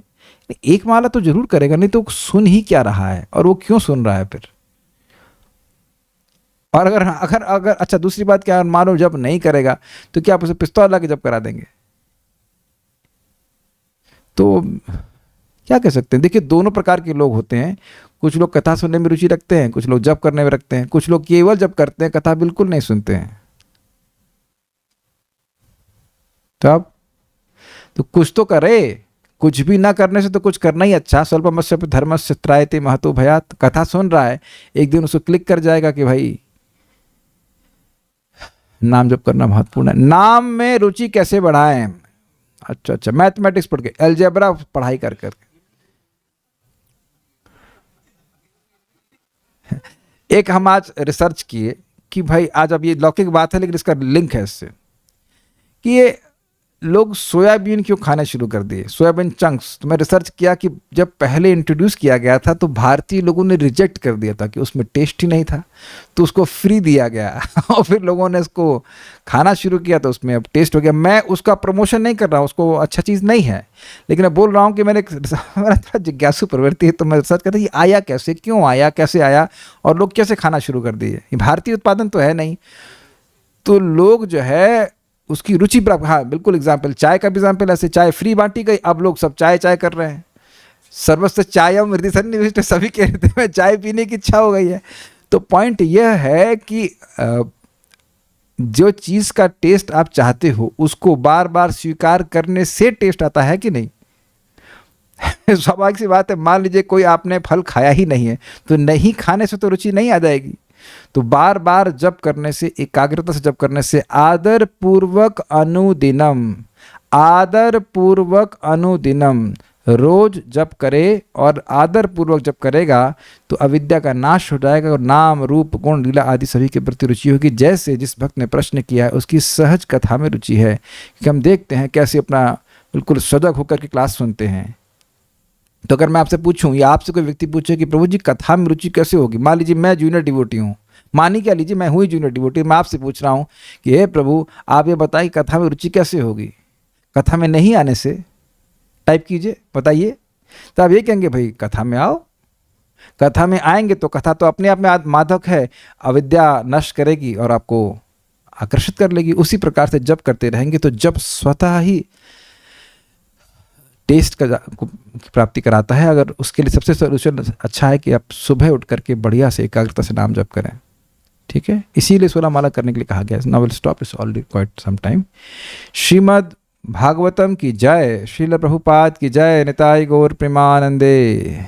एक माला तो जरूर करेगा, नहीं तो सुन ही क्या रहा है और वो क्यों सुन रहा है फिर। और अगर अगर अगर अच्छा दूसरी बात क्या, मान लो जब नहीं करेगा तो क्या आप उसे पिस्तौल ला के जब करा देंगे? तो क्या कह सकते हैं। देखिए दोनों प्रकार के लोग होते हैं, कुछ लोग कथा सुनने में रुचि रखते हैं, कुछ लोग जप करने में रखते हैं, कुछ लोग केवल जप करते हैं, कथा बिल्कुल नहीं सुनते हैं। तब तो कुछ तो करे, कुछ भी ना करने से तो कुछ करना ही अच्छा। स्वल्पमस्य धर्मस्य त्रायते महतो भयात्। कथा सुन रहा है, एक दिन उसको क्लिक कर जाएगा कि भाई नाम जप करना महत्वपूर्ण है। नाम में रुचि कैसे बढ़ाएं? अच्छा, मैथमेटिक्स पढ़ के, अलजेब्रा पढ़ाई कर कर। एक हम आज रिसर्च किए कि भाई आज, अब ये लौकिक बात है लेकिन इसका लिंक है इससे, कि ये लोग सोयाबीन क्यों खाने शुरू कर दिए, सोयाबीन चंक्स। तो मैं रिसर्च किया कि जब पहले इंट्रोड्यूस किया गया था तो भारतीय लोगों ने रिजेक्ट कर दिया था कि उसमें टेस्ट ही नहीं था, तो उसको फ्री दिया गया और फिर लोगों ने इसको खाना शुरू किया तो उसमें अब टेस्ट हो गया। मैं उसका प्रमोशन नहीं कर रहा हूँ, उसको अच्छा चीज़ नहीं है, लेकिन मैं बोल रहा हूँ कि मेरा थोड़ा जिज्ञासु प्रवृत्ति है, तो मैं रिसर्च करता ये आया कैसे, क्यों आया, कैसे आया और लोग कैसे खाना शुरू कर दिए। ये भारतीय उत्पादन तो है नहीं, तो लोग जो है उसकी रुचि प्राप्त। हाँ बिल्कुल, एग्जाम्पल चाय का भी एग्जाम्पल ऐसे, चाय फ्री बांटी गई, अब लोग सब चाय चाय कर रहे हैं। सर्वस्व चायम हृदय सन्निविष्ट, सभी के हृदय में चाय पीने की इच्छा हो गई है। तो पॉइंट यह है कि जो चीज़ का टेस्ट आप चाहते हो उसको बार बार स्वीकार करने से टेस्ट आता है कि नहीं। स्वाभाविक सी बात है, मान लीजिए कोई आपने फल खाया ही नहीं है, तो नहीं खाने से तो रुचि नहीं आ जाएगी। तो बार बार जप करने से, एकाग्रता से जप करने से, आदर पूर्वक अनुदिनम रोज जप करे और आदर पूर्वक जप करेगा तो अविद्या का नाश हो जाएगा और नाम रूप गुण लीला आदि सभी के प्रति रुचि होगी। जैसे जिस भक्त ने प्रश्न किया है उसकी सहज कथा में रुचि है, कि हम देखते हैं कैसे अपना बिल्कुल सजग होकर के क्लास सुनते हैं। तो अगर मैं आपसे पूछूं या आपसे कोई व्यक्ति पूछे कि प्रभु जी कथा में रुचि कैसे होगी, मान लीजिए मैं जूनियर डिवोटी हूँ, मानी क्या लीजिए मैं हुई जूनियर डिवोटी, मैं आपसे पूछ रहा हूँ कि हे प्रभु आप ये बताइए कथा में रुचि कैसे होगी। कथा में नहीं आने से टाइप कीजिए, बताइए। तो आप ये कहेंगे भाई कथा में आओ, कथा में आएंगे तो कथा तो अपने आप में मादक है, अविद्या नष्ट करेगी और आपको आकर्षित कर लेगी। उसी प्रकार से जप करते रहेंगे तो जप स्वतः ही टेस्ट का प्राप्ति कराता है। अगर उसके लिए सबसे सोल्यूशन अच्छा है कि आप सुबह उठ करके बढ़िया से एकाग्रता से नाम जप करें, ठीक है। इसीलिए 16 माला करने के लिए कहा गया है। Now will stop, it's already quite some time. Srimad Bhagavatam की जय, श्रील प्रभुपाद की जय, निताई गौर प्रेमानंदे।